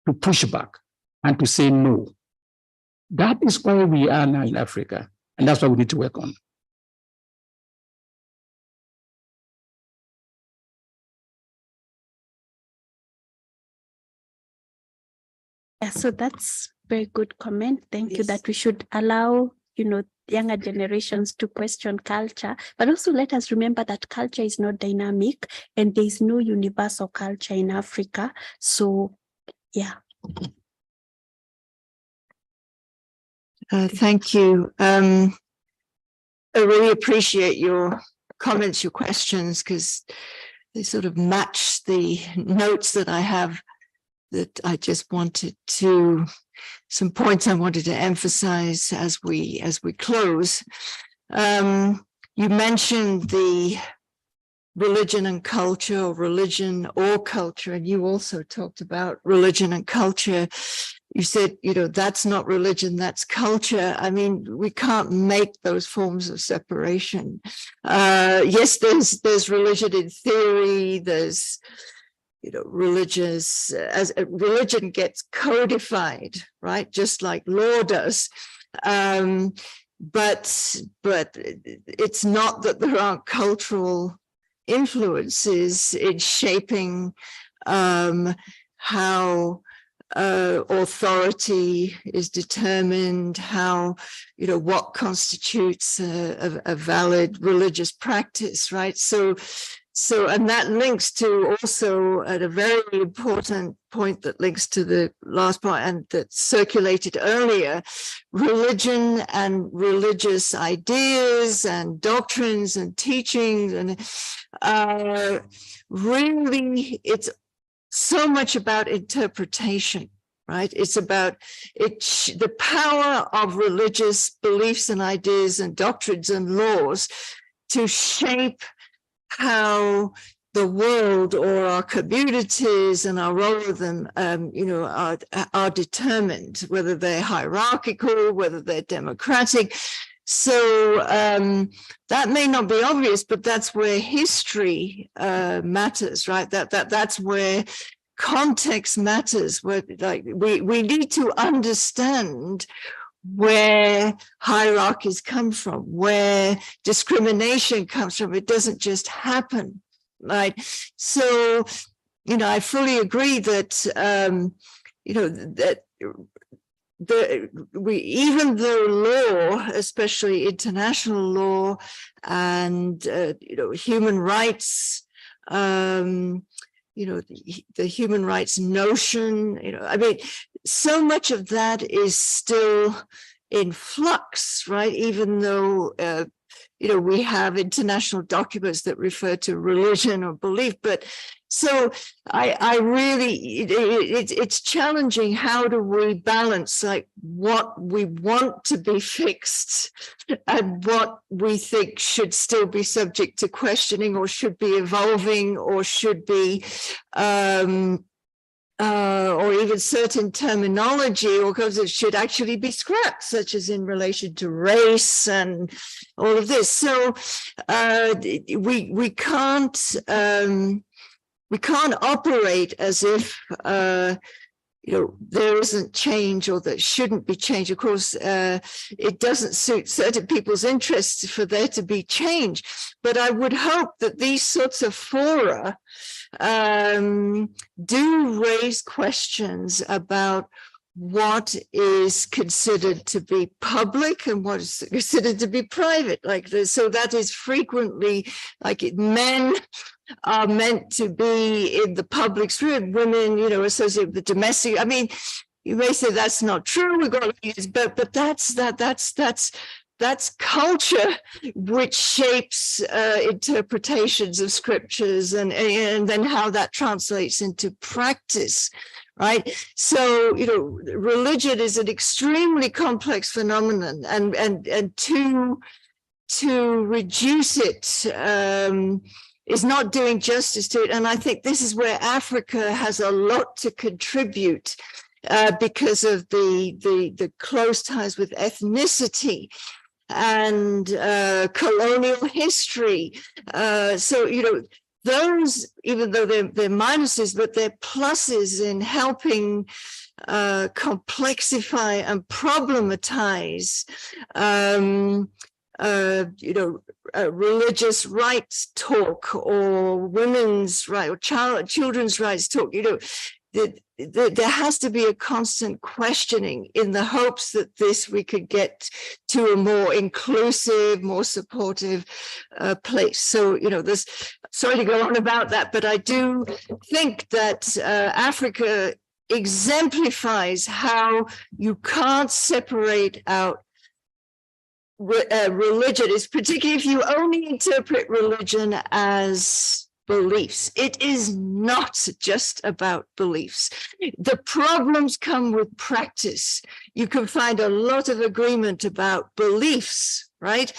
to push back, and to say no. That is where we are now in Africa, and that's what we need to work on. Yeah, so that's very good comment. Thank you, that we should allow, younger generations to question culture, but also let us remember that culture is not dynamic and there is no universal culture in Africa. So, yeah. Thank you. I really appreciate your comments, your questions, because they sort of match the notes that I have, that I just wanted to, some points I wanted to emphasize as we close. You mentioned the religion and culture, or religion or culture, and you also talked about religion and culture. You said, that's not religion, that's culture. I mean, we can't make those forms of separation. Yes, there's religion in theory, there's religious, as religion gets codified, right? Just like law does. But it's not that there aren't cultural influences in shaping how authority is determined, how, what constitutes a valid religious practice, right? So, and that links to also at a very important point that links to the last point and that circulated earlier, religion and religious ideas and doctrines and teachings, and really it's so much about interpretation, right? It's about the power of religious beliefs and ideas and doctrines and laws to shape how the world or our communities and our role of them, are determined, whether they're hierarchical, whether they're democratic. So that may not be obvious, but that's where history matters, right? That's where context matters. Where we need to understand where hierarchies come from, where discrimination comes from. It doesn't just happen, right? So, I fully agree that, even though law, especially international law and, human rights, the human rights notion, so much of that is still in flux, right? Even though, we have international documents that refer to religion or belief, but so I really, it's challenging. How do we balance what we want to be fixed and what we think should still be subject to questioning or should be evolving or should be, or even certain terminology or concepts should actually be scrapped, such as in relation to race and all of this. So we can't operate as if there isn't change or there shouldn't be change. Of course, it doesn't suit certain people's interests for there to be change. But I would hope that these sorts of fora do raise questions about what is considered to be public and what is considered to be private. Like this, so that is frequently men are meant to be in the public sphere, women, associated with the domestic. I mean, you may say that's not true. We've got to use, but that's culture, which shapes interpretations of scriptures and then how that translates into practice, right? So religion is an extremely complex phenomenon, and to reduce it is not doing justice to it. And I think this is where Africa has a lot to contribute because of the close ties with ethnicity and colonial history. So, those, even though they're minuses, but they're pluses in helping complexify and problematize religious rights talk or women's right or children's rights talk. There has to be a constant questioning in the hopes that we could get to a more inclusive, more supportive place. So, there's, sorry to go on about that, but I do think that Africa exemplifies how you can't separate out religion, is particularly if you only interpret religion as beliefs. It is not just about beliefs. The problems come with practice. You can find a lot of agreement about beliefs, right?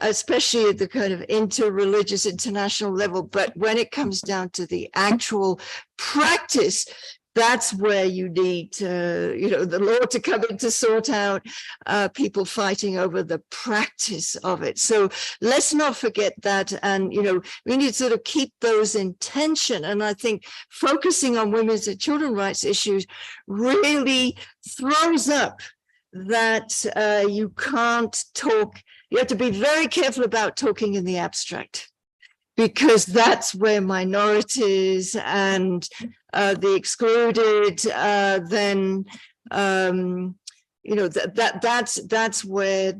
Especially at the kind of inter-religious international level. But when it comes down to the actual practice, that's where you need the law to come in to sort out people fighting over the practice of it. So let's not forget that. And, we need to sort of keep those in tension. And I think focusing on women's and children's rights issues really throws up that you can't talk. You have to be very careful about talking in the abstract, because that's where minorities and the excluded, then that's where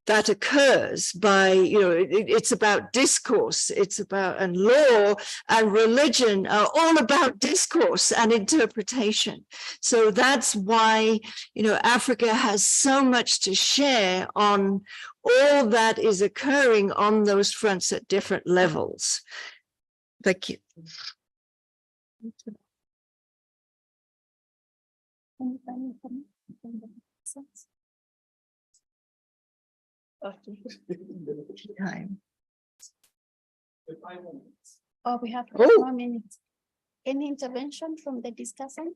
that occurs by, it's about discourse, it's about, and law and religion are all about discourse and interpretation. So that's why, Africa has so much to share on all that is occurring on those fronts at different levels. Thank you. Time. Oh, we have 5 more minutes. Any intervention from the discussant?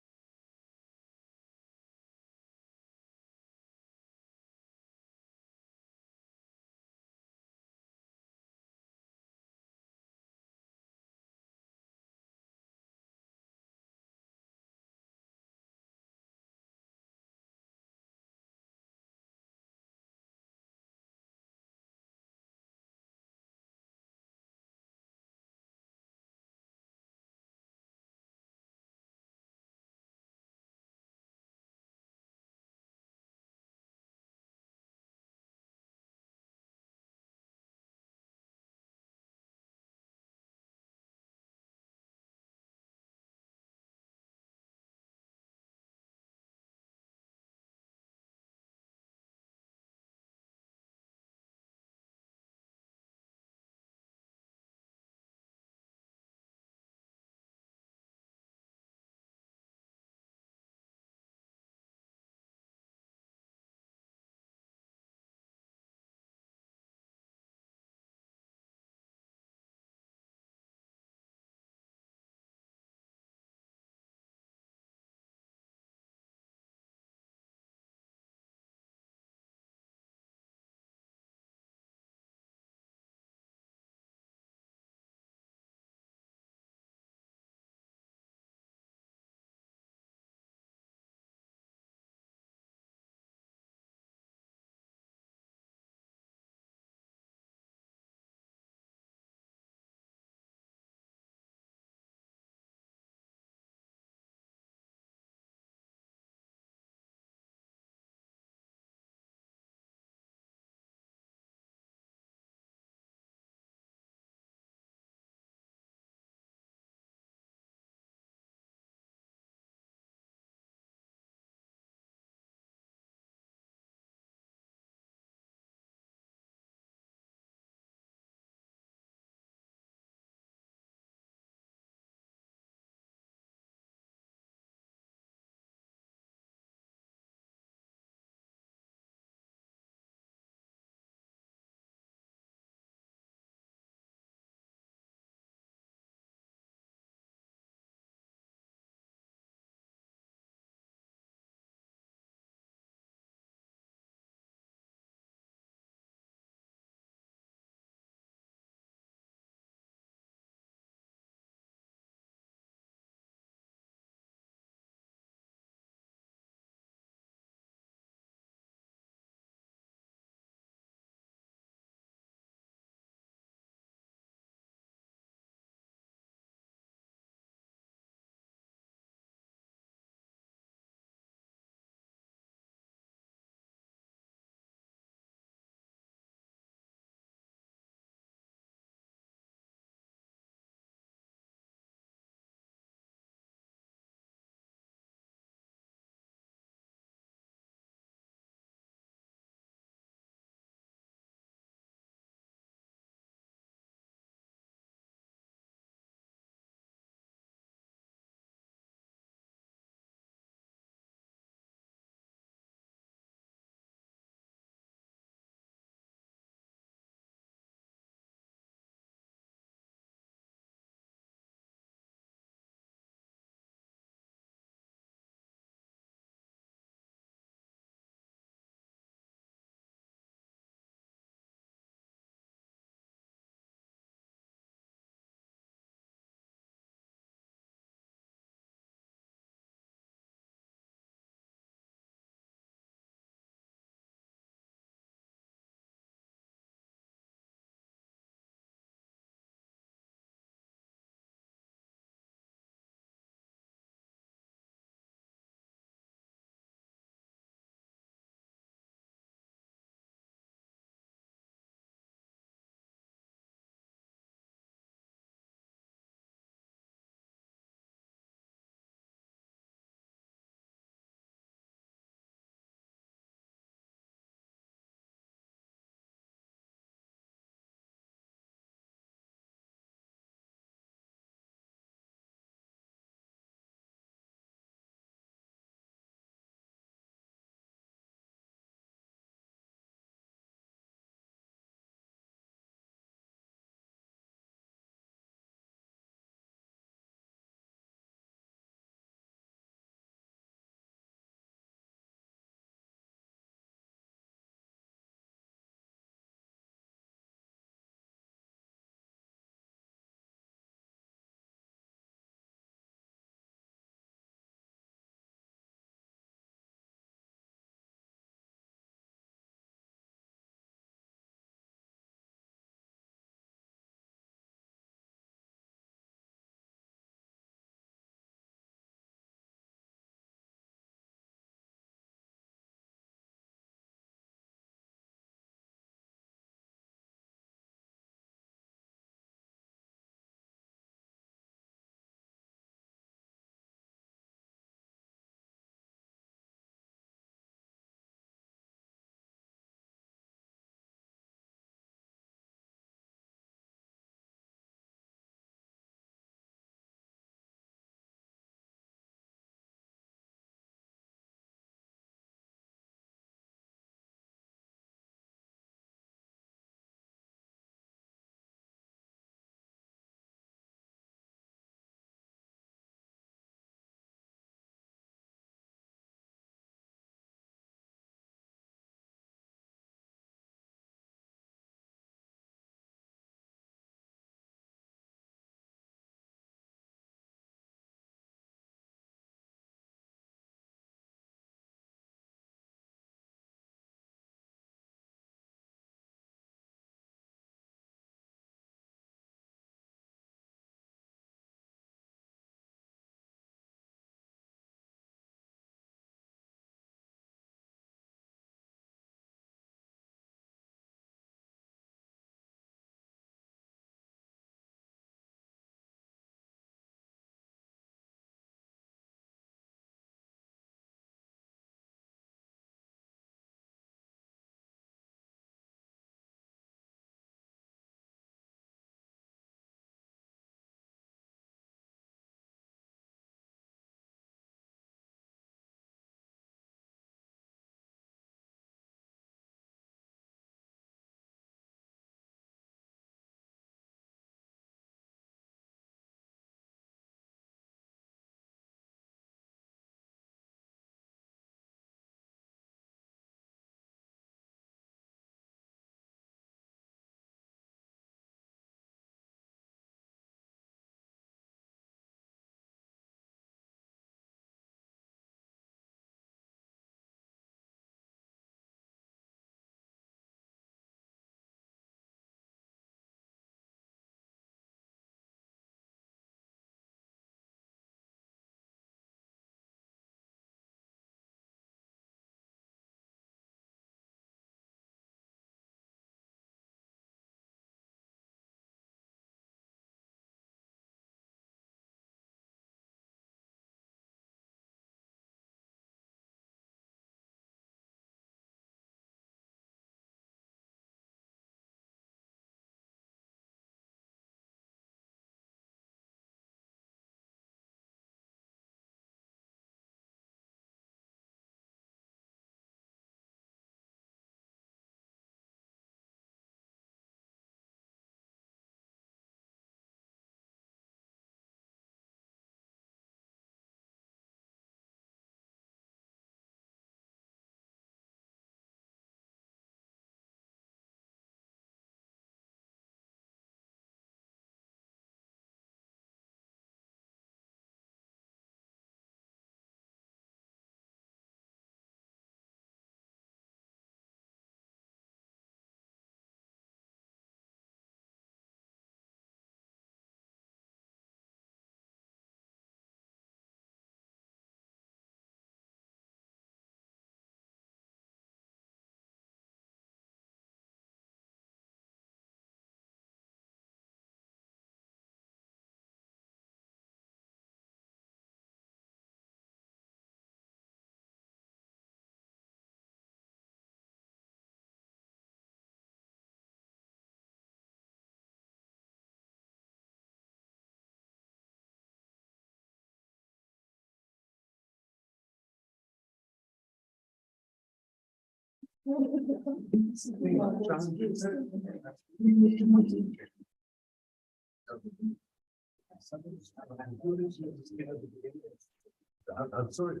I'm sorry.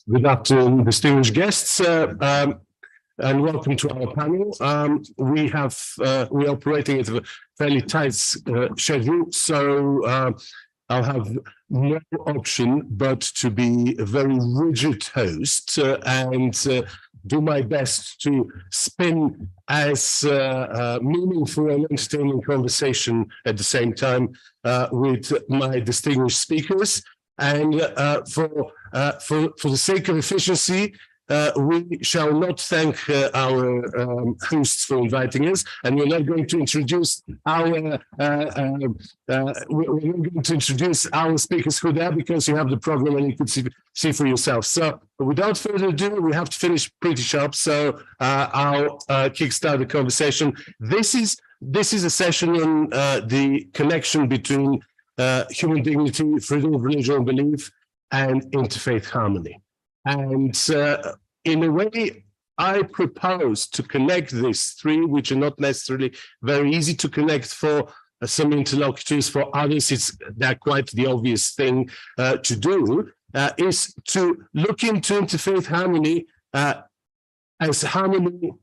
Good afternoon, distinguished guests, and welcome to our panel. We're operating at a fairly tight schedule, so I'll have no option but to be a very rigid host and do my best to spin as meaningful and entertaining conversation at the same time with my distinguished speakers. And for the sake of efficiency, we shall not thank our hosts for inviting us, and we're not going to introduce our speakers who are there, because you have the program and you can see for yourself. So without further ado, we have to finish pretty sharp. So I'll kickstart the conversation. This is a session on the connection between human dignity, freedom of religion and belief, and interfaith harmony. And in a way, I propose to connect these three, which are not necessarily very easy to connect for some interlocutors. For others, they're quite the obvious thing to do, is to look into interfaith harmony as harmony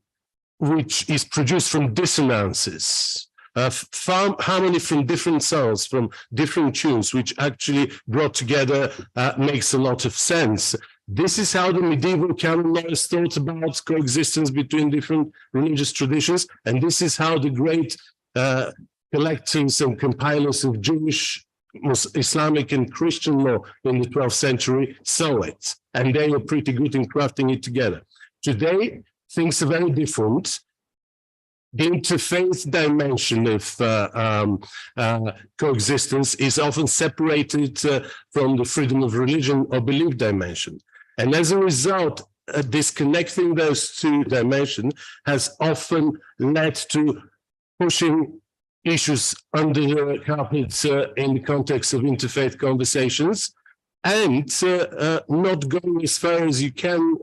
which is produced from dissonances. Harmony from different sounds, from different tunes, which actually brought together makes a lot of sense. This is how the medieval canon lawyers thought about coexistence between different religious traditions, and this is how the great collectors and compilers of Jewish, Islamic and Christian law in the 12th century saw it, and they were pretty good in crafting it together. Today, things are very different. The interfaith dimension of coexistence is often separated from the freedom of religion or belief dimension. And as a result, disconnecting those two dimensions has often led to pushing issues under the carpet in the context of interfaith conversations, and not going as far as you can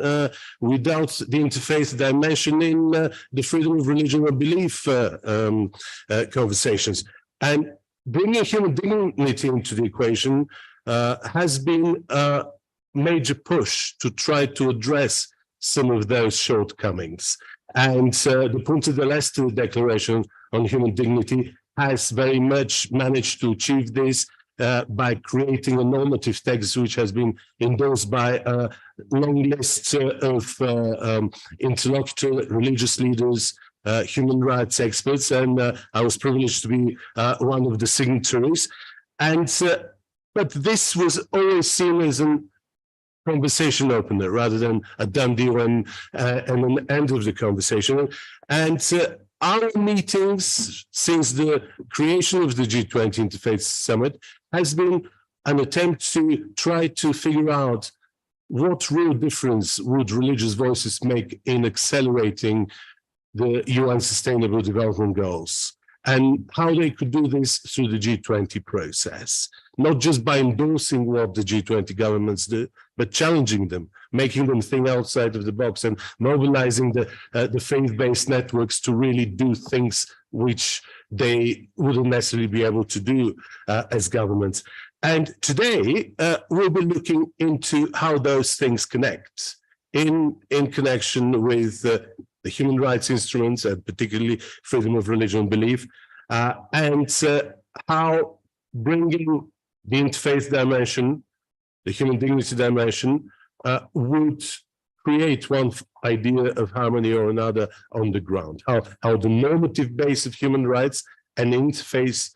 without the interfaith dimension in the freedom of religion or belief conversations. And bringing human dignity into the equation has been a major push to try to address some of those shortcomings. And the Punta del Este Declaration on Human Dignity has very much managed to achieve this by creating a normative text which has been endorsed by a long list of interlocutor religious leaders, human rights experts, and I was privileged to be one of the signatories. And but this was always seen as a conversation opener rather than a done deal and an end of the conversation. And our meetings since the creation of the G20 Interfaith Summit has been an attempt to try to figure out what real difference would religious voices make in accelerating the UN Sustainable Development Goals, and how they could do this through the G20 process, not just by endorsing what the G20 governments do, but challenging them, making them think outside of the box, and mobilizing the faith-based networks to really do things which they wouldn't necessarily be able to do as governments. And today, we'll be looking into how those things connect in connection with the human rights instruments, and particularly freedom of religion and belief, and how bringing the interfaith dimension, the human dignity dimension, would create one idea of harmony or another on the ground. How the normative base of human rights and interfaith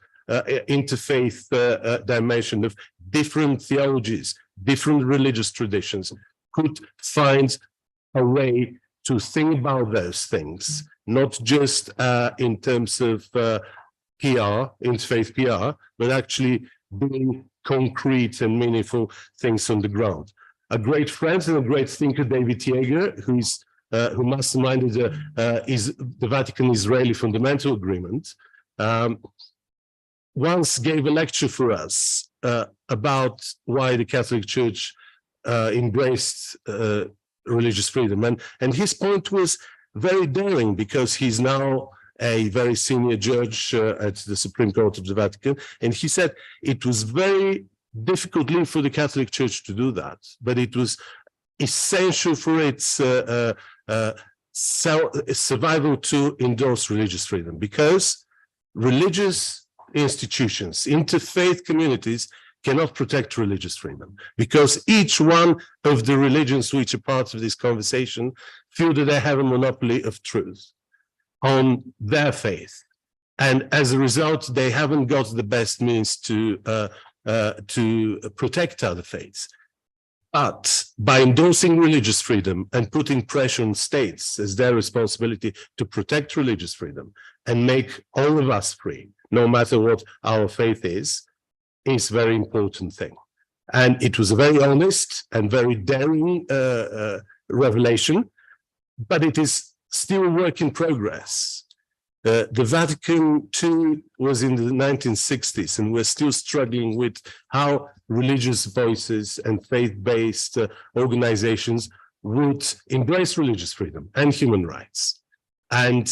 dimension of different theologies, different religious traditions could find a way to think about those things, not just in terms of PR, interfaith PR, but actually doing concrete and meaningful things on the ground. A great friend and a great thinker, David Yeager, who masterminded the Vatican-Israeli Fundamental Agreement, once gave a lecture for us about why the Catholic Church embraced religious freedom. And his point was very daring, because he's now a very senior judge at the Supreme Court of the Vatican. And he said it was very difficult for the Catholic Church to do that, but it was essential for its survival to endorse religious freedom, because religious institutions, interfaith communities cannot protect religious freedom, because each one of the religions which are part of this conversation feel that they have a monopoly of truth on their faith. And as a result, they haven't got the best means to protect other faiths. But by endorsing religious freedom and putting pressure on states as their responsibility to protect religious freedom and make all of us free, no matter what our faith is a very important thing. And it was a very honest and very daring revelation, but it is still a work in progress. The Vatican II was in the 1960s, and we're still struggling with how religious voices and faith-based organizations would embrace religious freedom and human rights. And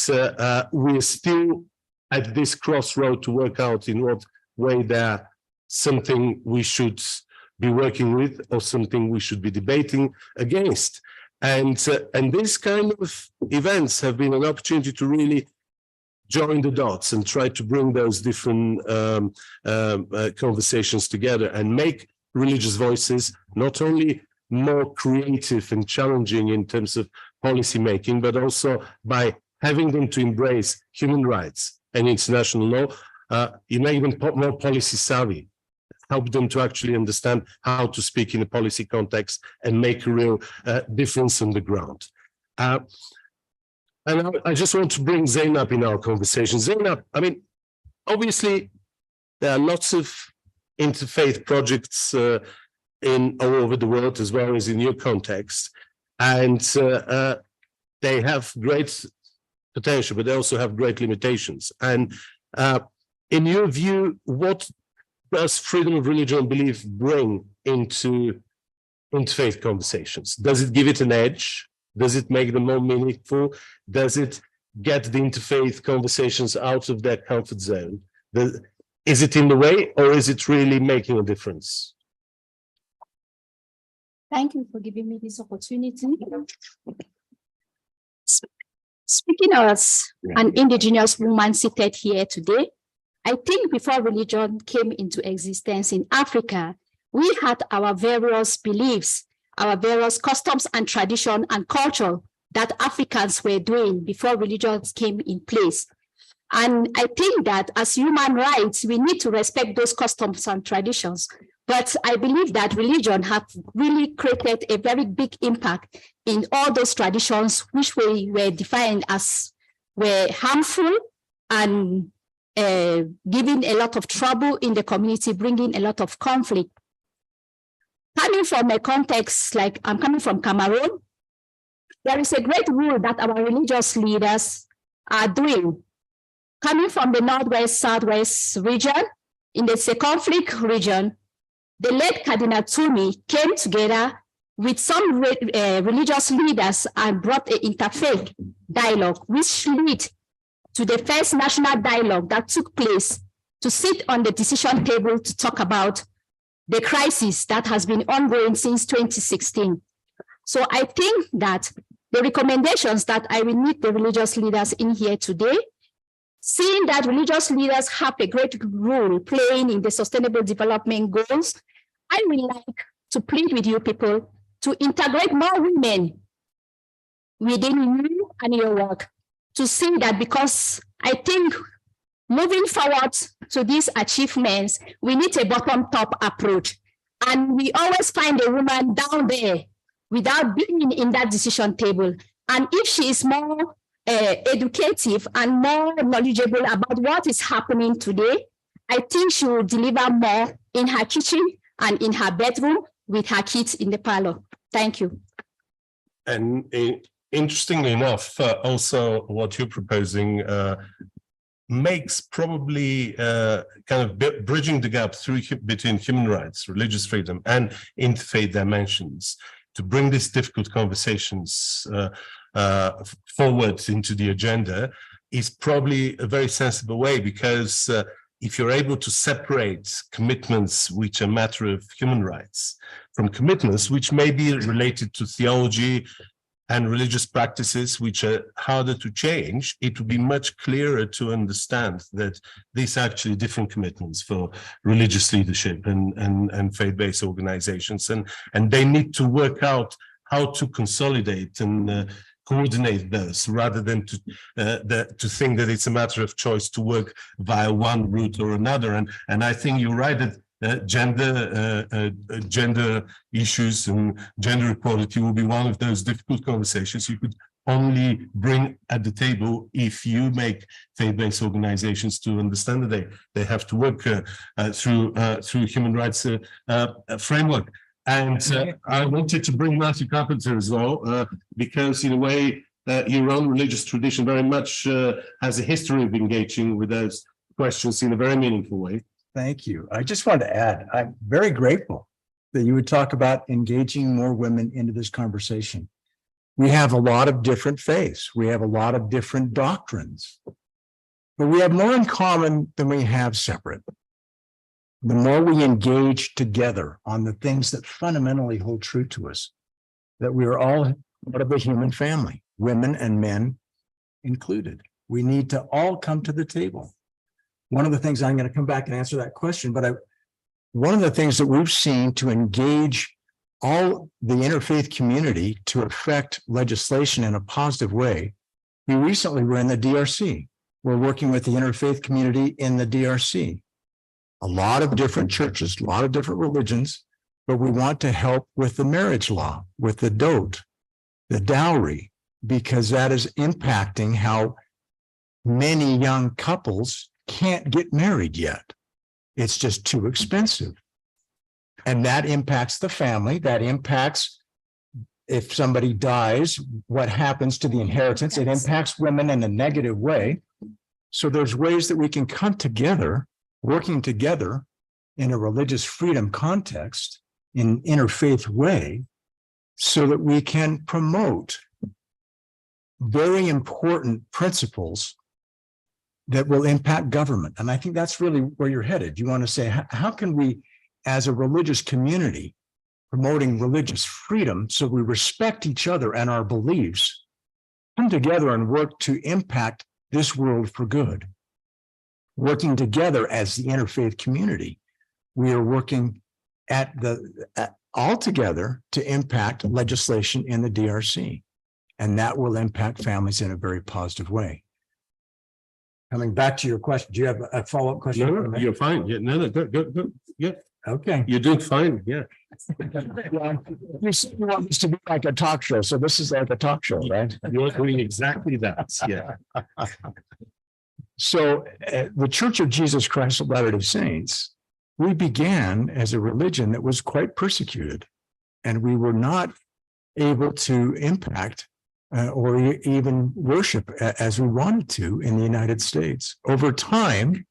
we're still at this crossroad to work out in what way they're something we should be working with or something we should be debating against. And these kind of events have been an opportunity to really join the dots and try to bring those different conversations together and make religious voices not only more creative and challenging in terms of policy making, but also by having them to embrace human rights and international law, you make them more policy savvy, help them to actually understand how to speak in a policy context and make a real difference on the ground. And I just want to bring Zainab in our conversation. Zainab, I mean, obviously, there are lots of interfaith projects all over the world, as well as in your context. And they have great potential, but they also have great limitations. And in your view, what does freedom of religion and belief bring into interfaith conversations? Does it give it an edge? Does it make them more meaningful? Does it get the interfaith conversations out of their comfort zone? Is it in the way, or is it really making a difference? Thank you for giving me this opportunity. Speaking as an indigenous woman seated here today, I think before religion came into existence in Africa, we had our various beliefs, our various customs and tradition and culture that Africans were doing before religions came in place. And I think that as human rights, we need to respect those customs and traditions. But I believe that religion have really created a very big impact in all those traditions which were defined as were harmful and giving a lot of trouble in the community, bringing a lot of conflict. Coming from a context like I'm coming from Cameroon, there is a great rule that our religious leaders are doing. Coming from the Northwest, Southwest region, in the conflict region, the late Cardinal Tumi came together with some religious leaders and brought an interfaith dialogue, which led to the first national dialogue that took place to sit on the decision table to talk about the crisis that has been ongoing since 2016. So I think that the recommendations that I will meet the religious leaders in here today, seeing that religious leaders have a great role playing in the sustainable development goals, I would like to plead with you people to integrate more women within you and your work, to see that, because I think moving forward to these achievements, we need a bottom-top approach. And we always find a woman down there without being in that decision table. And if she is more educative and more knowledgeable about what is happening today, I think she will deliver more in her kitchen and in her bedroom with her kids in the parlor. Thank you. And interestingly enough, also what you're proposing makes probably kind of bridging the gap between human rights, religious freedom, and interfaith dimensions to bring these difficult conversations forward into the agenda is probably a very sensible way, because if you're able to separate commitments which are a matter of human rights from commitments which may be related to theology and religious practices which are harder to change, it would be much clearer to understand that these are actually different commitments for religious leadership and faith-based organizations, and they need to work out how to consolidate and coordinate those, rather than to think that it's a matter of choice to work via one route or another. And I think you're right that gender issues and gender equality will be one of those difficult conversations you could only bring at the table if you make faith-based organizations to understand that they have to work through human rights framework. And I wanted to bring Matthew Carpenter as well, because in a way, your own religious tradition very much has a history of engaging with those questions in a very meaningful way. Thank you. I just wanted to add, I'm very grateful that you would talk about engaging more women into this conversation. We have a lot of different faiths. We have a lot of different doctrines, but we have more in common than we have separate. The more we engage together on the things that fundamentally hold true to us, that we are all part of the human family, women and men included. We need to all come to the table. One of the things, I'm going to come back and answer that question, but one of the things that we've seen to engage all the interfaith community to affect legislation in a positive way, we recently were in the DRC. We're working with the interfaith community in the DRC. A lot of different churches, a lot of different religions, but we want to help with the marriage law, with the dot, the dowry, because that is impacting how many young couples can't get married yet. It's just too expensive. And that impacts the family. That impacts, if somebody dies, what happens to the inheritance. It impacts women in a negative way. So there's ways that we can come together, working together in a religious freedom context, in interfaith way, so that we can promote very important principles that will impact government. And I think that's really where you're headed. You want to say, how can we, as a religious community, promoting religious freedom so we respect each other and our beliefs, come together and work to impact this world for good? Working together as the interfaith community, we are working all together to impact legislation in the DRC. And that will impact families in a very positive way. Coming back to your question, do you have a follow-up question? No, you're fine. Yeah, no, go. Yeah, Okay. you're doing fine. Yeah. Well, you want this to be like a talk show, so this is like a talk show, right? You're doing exactly that. Yeah. So the Church of Jesus Christ of Latter-day Saints, we began as a religion that was quite persecuted, and we were not able to impact or even worship as we wanted to in the United States. Over time,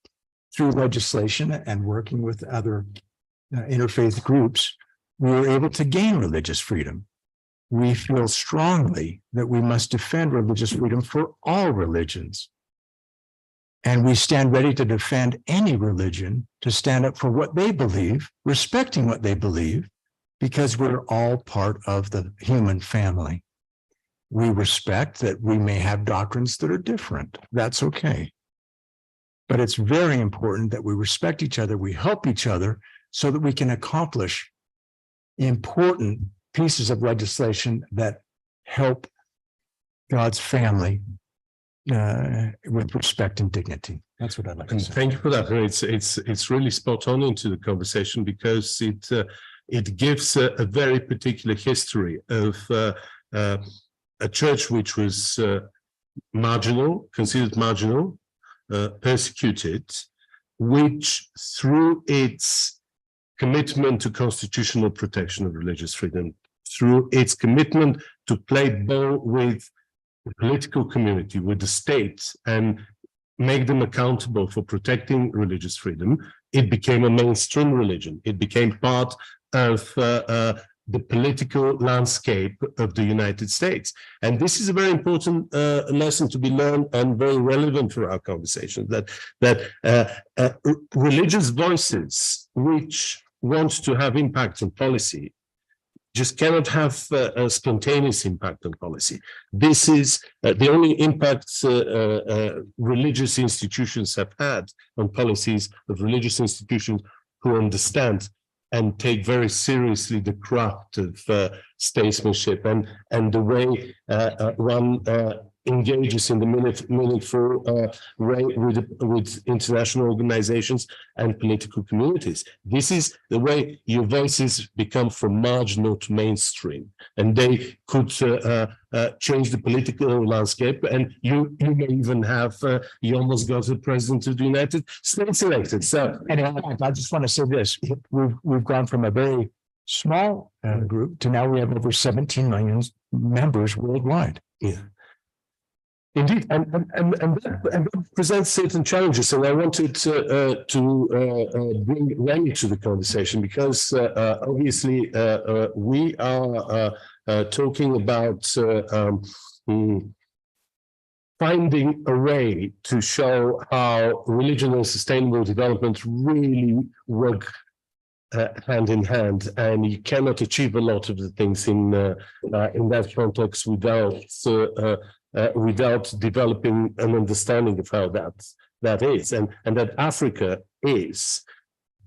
through legislation and working with other interfaith groups, we were able to gain religious freedom. We feel strongly that we must defend religious freedom for all religions. And we stand ready to defend any religion, to stand up for what they believe, respecting what they believe, because we're all part of the human family. We respect that we may have doctrines that are different. That's okay. But it's very important that we respect each other, we help each other so that we can accomplish important pieces of legislation that help God's family with respect and dignity. That's what I'd like to say. Thank you for that. It's really spot on into the conversation, because it gives a very particular history of a church which was marginal, considered marginal, persecuted, which through its commitment to constitutional protection of religious freedom, through its commitment to play ball with the political community, with the state, and make them accountable for protecting religious freedom, it became a mainstream religion. It became part of the political landscape of the United States. And this is a very important lesson to be learned and very relevant for our conversation, that religious voices which want to have impact on policy just cannot have a spontaneous impact on policy. This is the only impact religious institutions have had on policies of religious institutions who understand and take very seriously the craft of statesmanship and the way one engages in the meaningful way with international organizations and political communities. This is the way your voices become from marginal to mainstream, and they could change the political landscape. And you may even have you almost got the president of the United States elected. So, and I just want to say this: we've gone from a very small group to now we have over 17 million members worldwide. Yeah. Indeed, and that presents certain challenges, and I wanted to bring Remy to the conversation, because obviously we are talking about finding a way to show how religion and sustainable development really work hand in hand, and you cannot achieve a lot of the things in that context without developing an understanding of how that is, and that Africa is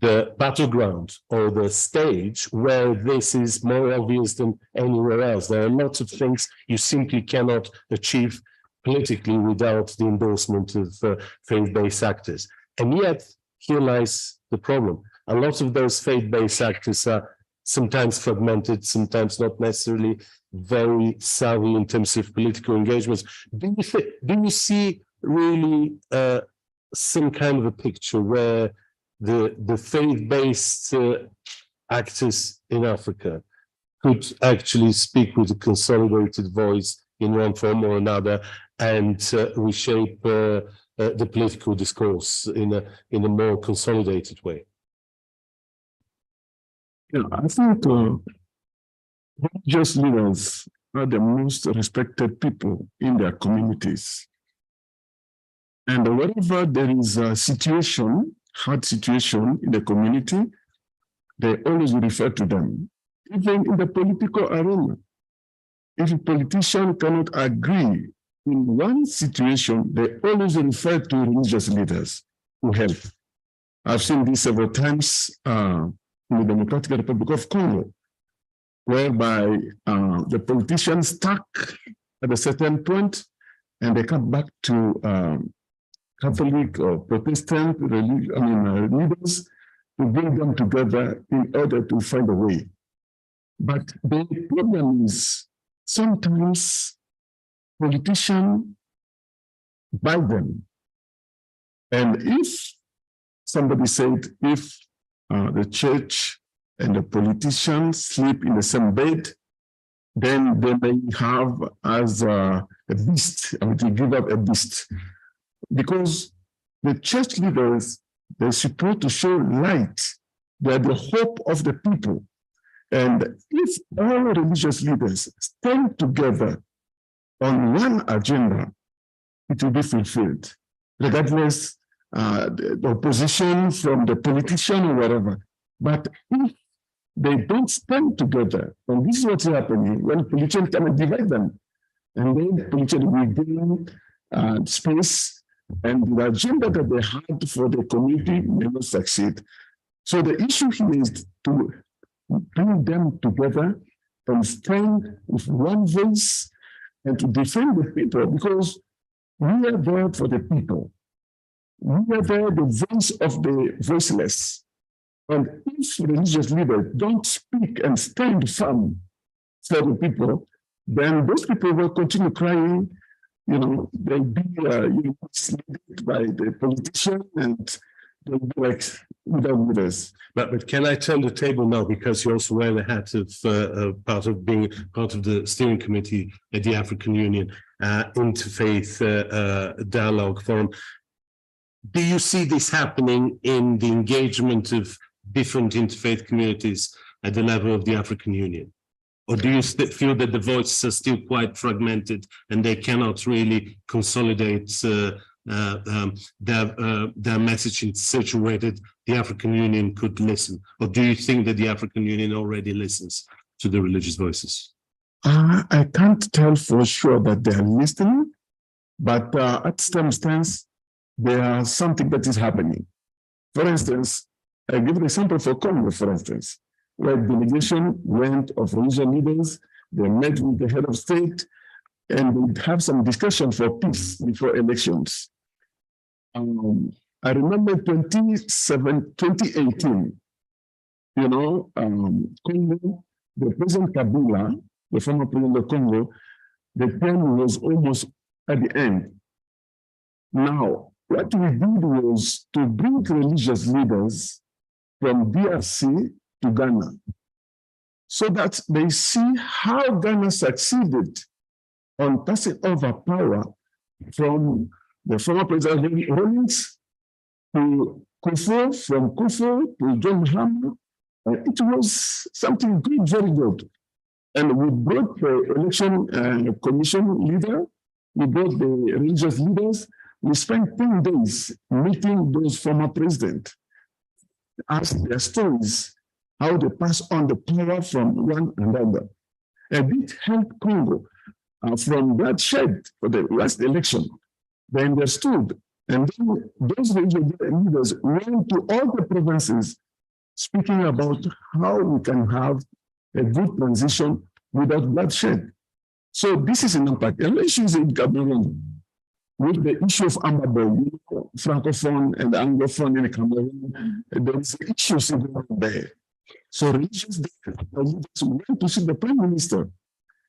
the battleground or the stage where this is more obvious than anywhere else. There are lots of things you simply cannot achieve politically without the endorsement of faith-based actors. And yet, here lies the problem. A lot of those faith-based actors are sometimes fragmented, sometimes not necessarily very savvy in terms of political engagements. Do you see really some kind of a picture where the faith-based actors in Africa could actually speak with a consolidated voice in one form or another and reshape the political discourse in a more consolidated way? Yeah, I think religious leaders are the most respected people in their communities. And wherever there is a situation, hard situation in the community, they always refer to them. Even in the political arena, if a politician cannot agree in one situation, they always refer to religious leaders who help. I've seen this several times in the Democratic Republic of Congo, whereby the politicians stuck at a certain point and they come back to Catholic or Protestant leaders to bring them together in order to find a way. But the problem is sometimes politicians buy them. And if somebody said, if the church and the politicians sleep in the same bed, then they may have as a beast, I mean, to give up a beast. Because the church leaders, they're supposed to show light. They are the hope of the people. And if all religious leaders stand together on one agenda, it will be fulfilled, regardless the opposition from the politician or whatever. But if they don't stand together, and this is what's happening when politicians come and divide them, and then politicians will gain space, and the agenda that they had for the community may not succeed. So the issue here is to bring them together and stand with one voice and to defend the people, because we are there for the people. We are there, the voice of the voiceless. And if religious leaders don't speak and stand firm for the people, then those people will continue crying. You know, they'll be misled by the politician, and they'll be like without leaders. But can I turn the table now, because you also wear the hat of part of being part of the steering committee at the African Union Interfaith Dialogue Forum. Do you see this happening in the engagement of different interfaith communities at the level of the African Union? Or do you feel that the voices are still quite fragmented and they cannot really consolidate their message in such a way that the African Union could listen? Or do you think that the African Union already listens to the religious voices? I can't tell for sure that they are listening, but at some instance, there is something that is happening. For instance, I give an example for Congo, for instance, where delegation went of religious leaders, they met with the head of state, and they have some discussion for peace before elections. I remember 2018, Congo, the President Kabila, the former president of Congo, the term was almost at the end. Now, what we did was to bring religious leaders from DRC to Ghana, so that they see how Ghana succeeded on passing over power from the former president Rawlings to Kufuor, from Kufuor to John Mahama. It was something good, very good. And we brought the election commission leader, we brought the religious leaders. We spent 10 days meeting those former presidents, ask their stories, how they pass on the power from one another. And it helped Congo from bloodshed for the last election. They understood. And then those religious leaders went to all the provinces speaking about how we can have a good transition without bloodshed. So this is an impact. And issues in Cameroon, with the issue of Ababa, Francophone and Anglophone in Cameroon, there is issues there. So religious leaders went to see the Prime Minister.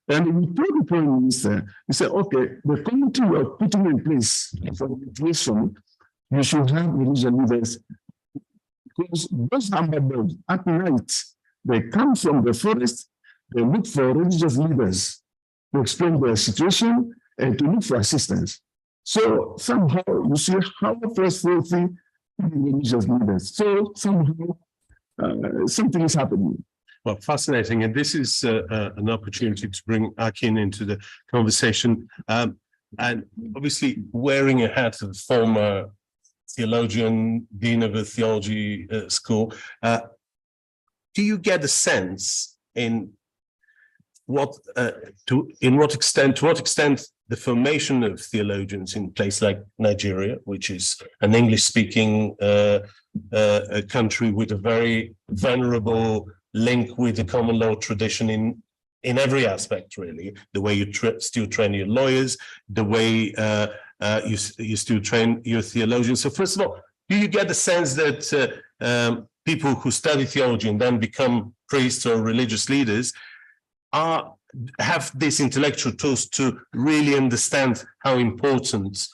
And we told the Prime Minister, he said, okay, the committee we are putting in place for mediation, you should have religious leaders. Because those Ababas at night, they come from the forest, they look for religious leaders to explain their situation and to look for assistance. So somehow you see how trustworthy religious leaders. So somehow something is happening. Well, fascinating. And this is an opportunity to bring Akin into the conversation. and obviously wearing a hat of former theologian, dean of a theology school, do you get a sense in to what extent the formation of theologians in a place like Nigeria, which is an English-speaking a country with a very venerable link with the common law tradition in every aspect, really, the way you still train your lawyers, the way you still train your theologians. So first of all, do you get the sense that people who study theology and then become priests or religious leaders have these intellectual tools to really understand how important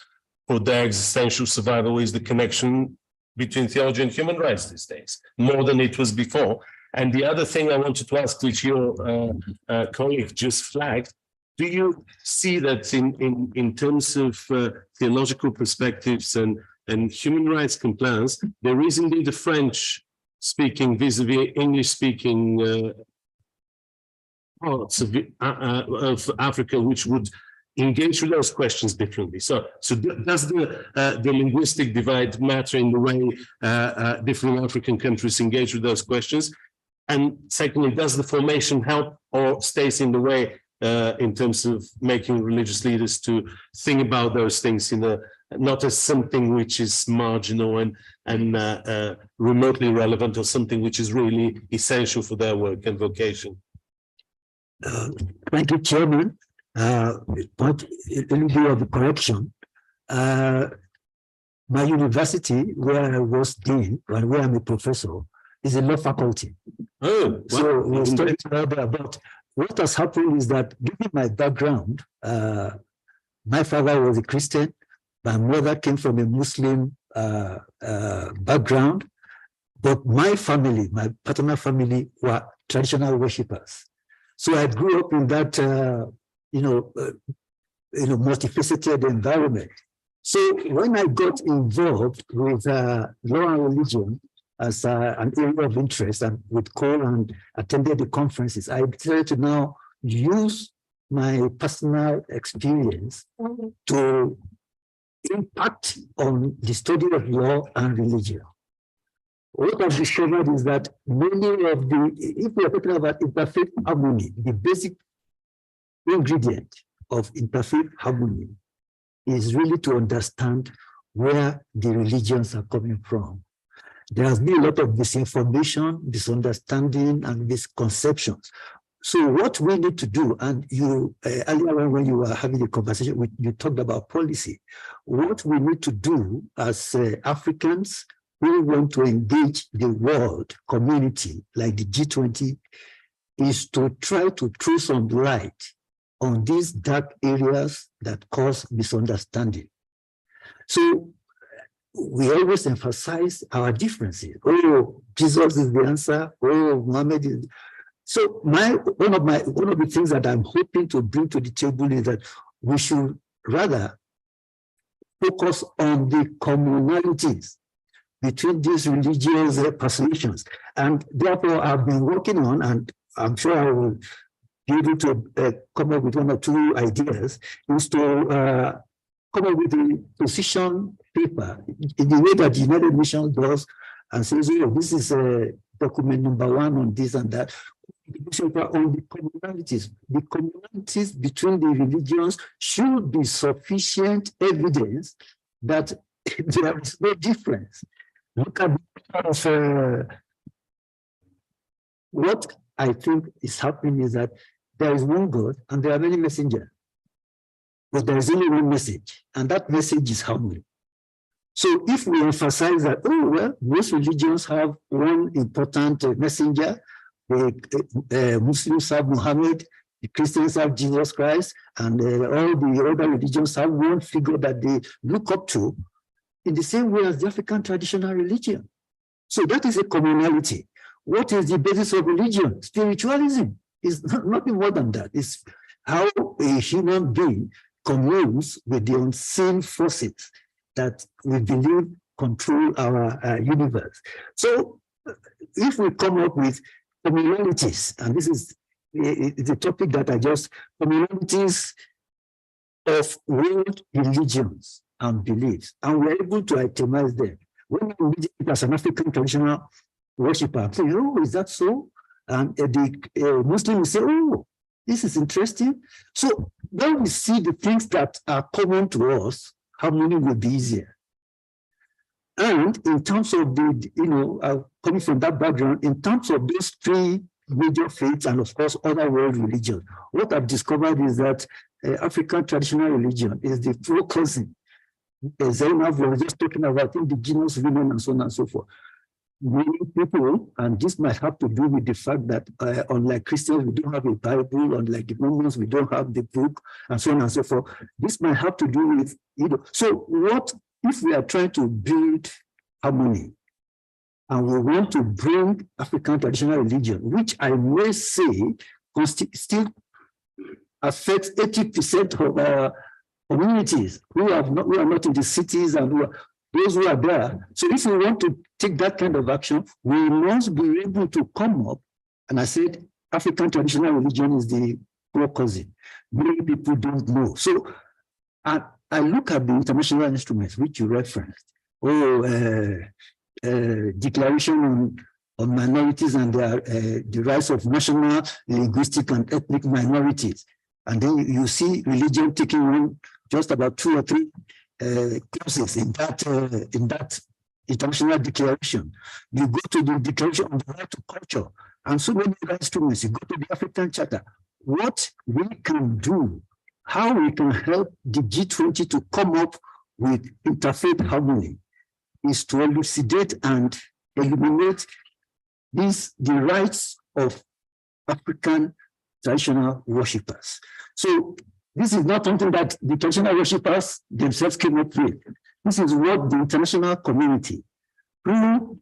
for their existential survival is the connection between theology and human rights these days, more than it was before? And the other thing I wanted to ask, which your colleague just flagged, do you see that in terms of theological perspectives and human rights compliance, there is indeed a French-speaking vis-a-vis English-speaking parts of Africa which would engage with those questions differently? So does the linguistic divide matter in the way different African countries engage with those questions? And secondly, does the formation help or stays in the way in terms of making religious leaders to think about those things in not as something which is marginal and remotely relevant, or something which is really essential for their work and vocation? Thank you, Chairman. But a little bit of a correction. My university, where I was dean and where I'm a professor, is a law faculty. Oh, so we're studying about what has happened is that, given my background, my father was a Christian, my mother came from a Muslim background, but my family, my paternal family, were traditional worshippers. So I grew up in that, multifaceted environment. So when I got involved with law and religion as an area of interest, and with Cole and attended the conferences, I decided to now use my personal experience to impact on the study of law and religion. What I've discovered is that many of if we're talking about interfaith harmony, the basic ingredient of interfaith harmony is really to understand where the religions are coming from. There has been a lot of misinformation, misunderstanding, and misconceptions. So what we need to do, and you earlier when you were having a conversation, you talked about policy. What we need to do as Africans, we want to engage the world community like the G20, is to try to throw some light on these dark areas that cause misunderstanding. So we always emphasize our differences. Oh, Jesus is the answer. Oh, Muhammad is. So one of the things that I'm hoping to bring to the table is that we should rather focus on the commonalities between these religious persuasions. And therefore, I've been working on, and I'm sure I will be able to come up with one or two ideas, is to come up with a position paper in the way that the United Nations does, and says, oh, this is document number 1 on this and that. On the commonalities. The commonalities between the religions should be sufficient evidence that there is no difference. Look at what I think is happening is that there is one God and there are many messengers, but there is only one message, and that message is harmony. So if we emphasize that, oh, well, most religions have one important messenger, the Muslims have Muhammad, the Christians have Jesus Christ, and all the other religions have one figure that they look up to, in the same way as the African traditional religion. So that is a commonality. What is the basis of religion? Spiritualism is nothing more than that. It's how a human being communes with the unseen forces that we believe control our universe. So if we come up with commonalities, and this is the topic that commonalities of world religions and beliefs, and we're able to itemize them. When we read it as an African traditional worshiper, say, oh, is that so? And the Muslim will say, oh, this is interesting. So when we see the things that are common to us, harmony will be easier. And in terms of the, coming from that background, in terms of those three major faiths and of course other world religions, what I've discovered is that African traditional religion is the full cousin. Zainab was just talking about indigenous women and so on and so forth. Many people, and this might have to do with the fact that unlike Christians, we don't have a Bible, unlike the Mormons, we don't have the book, and so on and so forth. This might have to do with, so what if we are trying to build harmony and we want to bring African traditional religion, which I may say still affects 80% of our communities who are not in the cities and those who are there. So if we want to take that kind of action, we must be able to come up. And I said, African traditional religion is the core cousin. Many people don't know. So I look at the international instruments which you referenced. Declaration on minorities and the rights of national, linguistic, and ethnic minorities. And then you see religion taking on just about 2 or 3 clauses in that international declaration. You go to the Declaration on the Right to Culture and so many other instruments. You go to the African Charter. What we can do, how we can help the G20 to come up with interfaith harmony is to elucidate and eliminate the rights of African traditional worshippers. So this is not something that the traditional worshippers themselves came up with. This is what the international community, through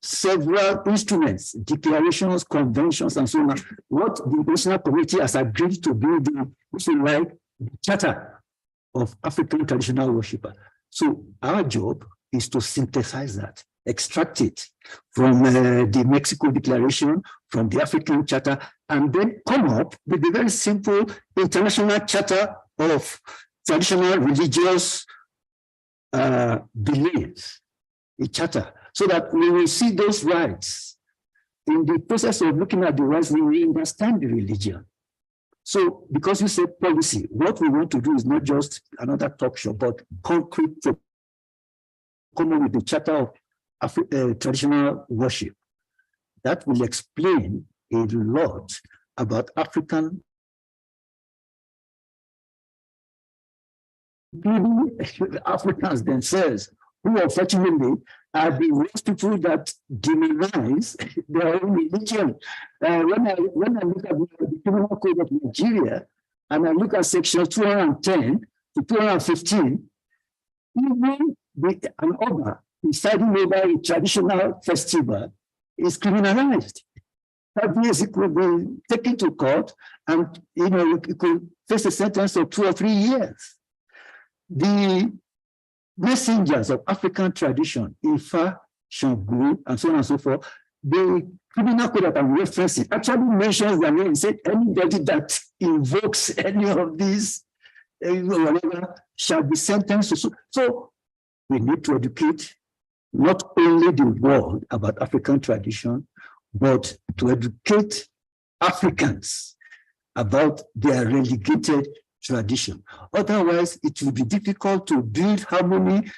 several instruments, declarations, conventions, and so on, what the international community has agreed to build, if you like, the Charter of African traditional worshippers. So our job is to synthesize that, extract it from the Mexico Declaration, from the African Charter, and then come up with a very simple international charter of traditional religious beliefs, a charter, so that we will see those rights. In the process of looking at the rights, we will understand the religion. So because you said policy, what we want to do is not just another talk show, but concrete to come up with the charter of traditional worship. That will explain a lot about African, Africans themselves, who unfortunately are the worst people that demonize their own religion. When I look at the Criminal Code of Nigeria, and I look at section 210 to 215, even an Oba deciding over a traditional festival is criminalized. That means it could be taken to court and it could face a sentence of 2 or 3 years. The messengers of African tradition, Ifa, Shangu, and so on and so forth, the criminal code that I'm referencing actually mentions their name and said anybody that invokes any of these whatever shall be sentenced to. So we need to educate not only the world about African tradition, but to educate Africans about their relegated tradition. Otherwise, it will be difficult to build harmony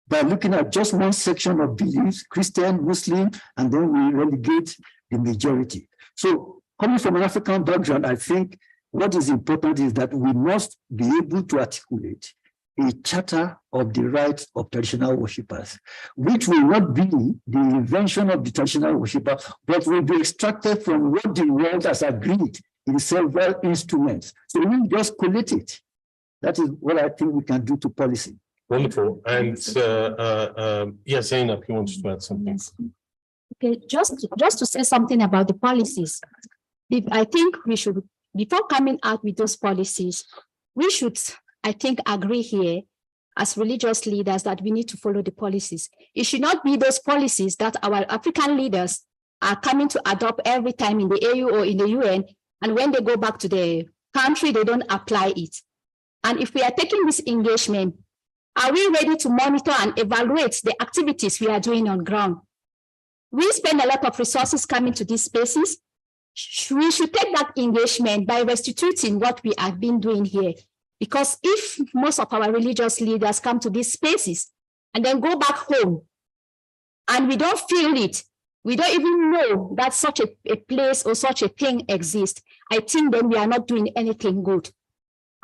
by looking at just one section of beliefs, Christian, Muslim, and then we relegate the majority. So coming from an African background, I think what is important is that we must be able to articulate a charter of the rights of traditional worshippers, which will not be the invention of the traditional worshipper, but will be extracted from what the world has agreed in several instruments. So we just collate it. That is what I think we can do to policy. Wonderful. And yes, Zainab, you wanted to add something. Okay, just to say something about the policies. I think we should, before coming out with those policies, we should, I think, agree here as religious leaders that we need to follow the policies. It should not be those policies that our African leaders are coming to adopt every time in the AU or in the UN, and when they go back to the country, they don't apply it. And if we are taking this engagement, are we ready to monitor and evaluate the activities we are doing on ground? We spend a lot of resources coming to these spaces. We should take that engagement by restituting what we have been doing here. Because if most of our religious leaders come to these spaces and then go back home and we don't feel it, we don't even know that such a place or such a thing exists, I think then we are not doing anything good.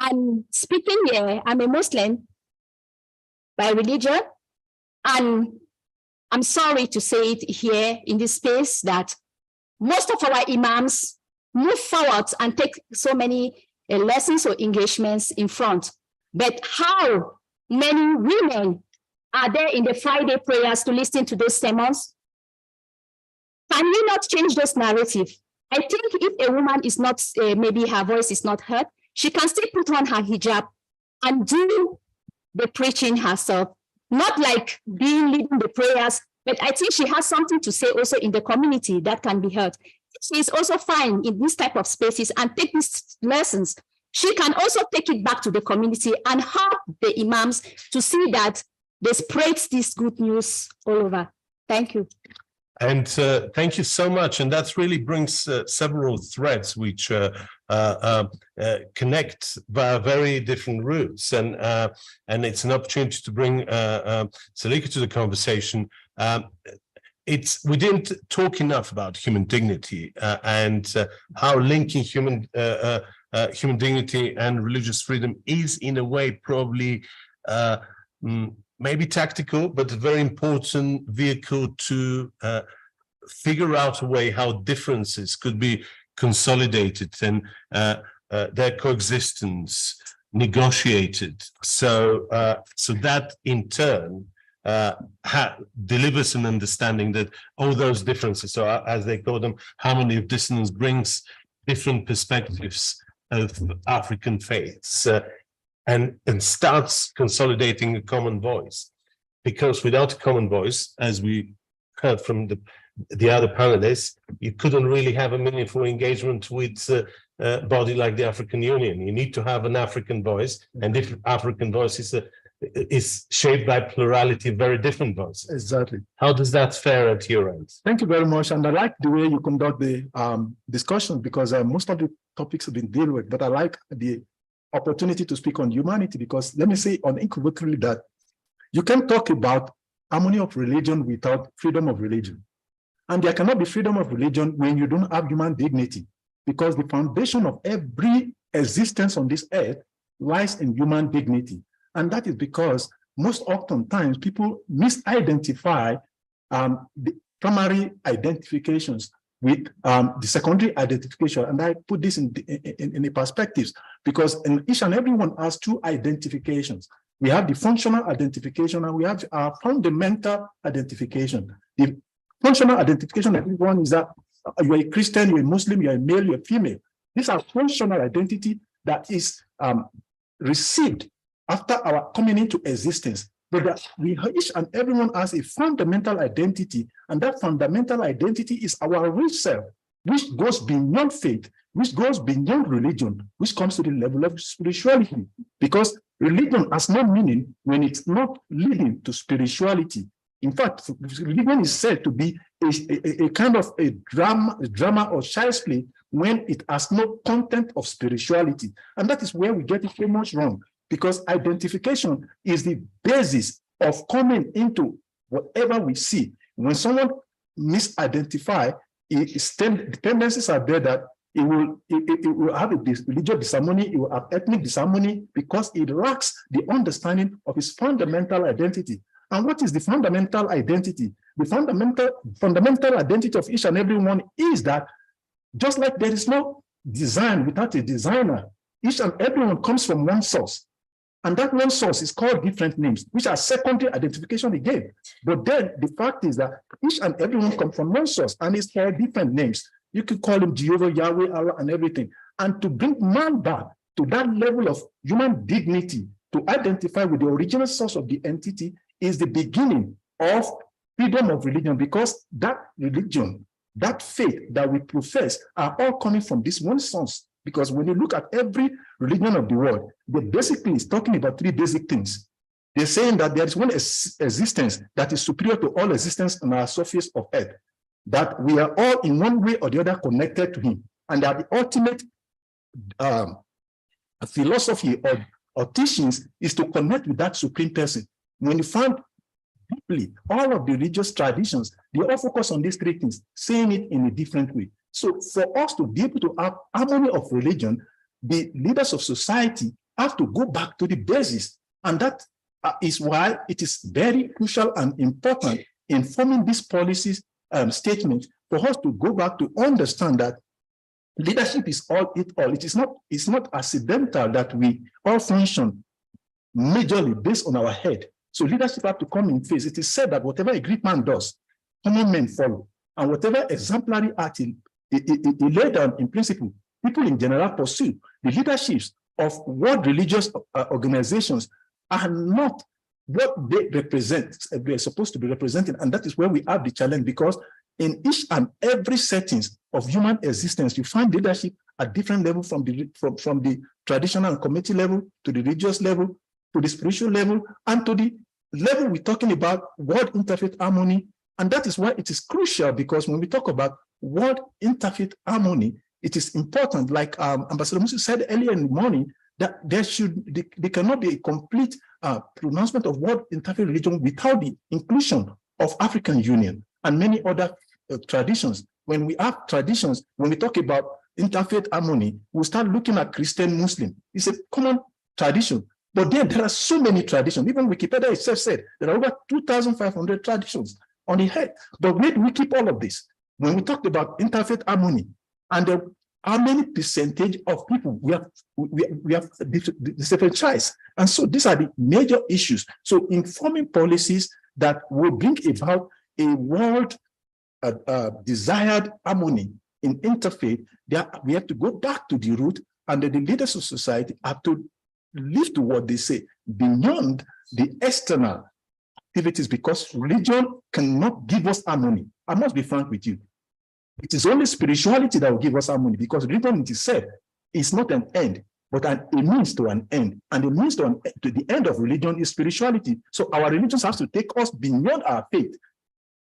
And speaking here, I'm a Muslim by religion, and I'm sorry to say it here in this space that most of our imams move forward and take so many lessons or engagements in front. But how many women are there in the Friday prayers to listen to those sermons? Can we not change this narrative? I think if a woman is not, maybe her voice is not heard, she can still put on her hijab and do the preaching herself, not like leading the prayers, but I think she has something to say also in the community that can be heard. She is also fine in this type of spaces and take these lessons. She can also take it back to the community and help the imams to see that they spread this good news all over. Thank you. And thank you so much. And that really brings several threads which connect via very different routes. And it's an opportunity to bring Salika to the conversation. We didn't talk enough about human dignity and how linking human dignity and religious freedom is in a way probably maybe tactical, but a very important vehicle to figure out a way how differences could be consolidated and their coexistence negotiated. So that in turn delivers an understanding that all those differences, so as they call them, harmony of dissonance, brings different perspectives of African faiths. And starts consolidating a common voice, because without a common voice, as we heard from the other panelists, you couldn't really have a meaningful engagement with a body like the African Union. You need to have an African voice, and if African voice is shaped by plurality of very different voices. Exactly. How does that fare at your end? Thank you very much, and I like the way you conduct the discussion, because most of the topics have been dealt with, but I like the opportunity to speak on humanity, because let me say unequivocally that you can talk about harmony of religion without freedom of religion. And there cannot be freedom of religion when you don't have human dignity, because the foundation of every existence on this earth lies in human dignity. And that is because most oftentimes people misidentify the primary identifications with the secondary identification. And I put this in the perspectives, because in each and every one has two identifications. We have the functional identification and we have our fundamental identification. The functional identification of everyone is that you're a Christian, you're a Muslim, you're a male, you're a female. These are functional identity that is received after our coming into existence. But that each and everyone has a fundamental identity, and that fundamental identity is our real self, which goes beyond faith, which goes beyond religion, which comes to the level of spirituality. Because religion has no meaning when it's not leading to spirituality. In fact, religion is said to be a kind of a drama or child's play when it has no content of spirituality. And that is where we get it so much wrong. Because identification is the basis of coming into whatever we see. When someone misidentify, the tendencies are there that it will have a religious disharmony, it will have ethnic disharmony, because it lacks the understanding of its fundamental identity. And what is the fundamental identity? The fundamental identity of each and every one is that just like there is no design without a designer, each and everyone comes from one source. And that one source is called different names, which are secondary identification again. But then the fact is that each and everyone comes from one source and it's called different names. You could call him Jehovah, Yahweh, Allah, and everything. And to bring man back to that level of human dignity, to identify with the original source of the entity, is the beginning of freedom of religion, because that religion, that faith that we profess are all coming from this one source. Because when you look at every religion of the world, they basically is talking about three basic things. They're saying that there is one existence that is superior to all existence on our surface of earth, that we are all in one way or the other connected to him, and that the ultimate philosophy or teachings is to connect with that supreme person. When you find deeply all of the religious traditions, they all focus on these three things, saying it in a different way. So for us to be able to have harmony of religion, the leaders of society have to go back to the basis. And that is why it is very crucial and important in forming these policies statements for us to go back to understand that leadership is all it all. It's not accidental that we all function majorly based on our head. So leadership have to come in phase. It is said that whatever a great man does, common men follow. And whatever exemplary act he laid down in principle, people in general pursue. The leaderships of world religious organizations are not what they represent, they're supposed to be representing. And that is where we have the challenge, because in each and every settings of human existence, you find leadership at different levels, from the traditional and community level to the religious level, to the spiritual level, and to the level we're talking about world interfaith harmony. And that is why it is crucial, because when we talk about world interfaith harmony, it is important, like Ambassador Musi said earlier in the morning, that there cannot be a complete pronouncement of world interfaith religion without the inclusion of African Union and many other traditions. When we have traditions, when we talk about interfaith harmony, we start looking at Christian, Muslim. It's a common tradition. But then there are so many traditions. Even Wikipedia itself said there are over 2,500 traditions on the head. But where do we keep all of this? When we talked about interfaith harmony, and how many percentage of people we have disenfranchised? And so these are the major issues. So informing policies that will bring about a world desired harmony in interfaith, we have to go back to the root, and the leaders of society have to live to what they say beyond the external activities, because religion cannot give us harmony. I must be frank with you. It is only spirituality that will give us harmony, because religion, it is said, is not an end, but a means to an end. And the means to the end of religion is spirituality. So our religions have to take us beyond our faith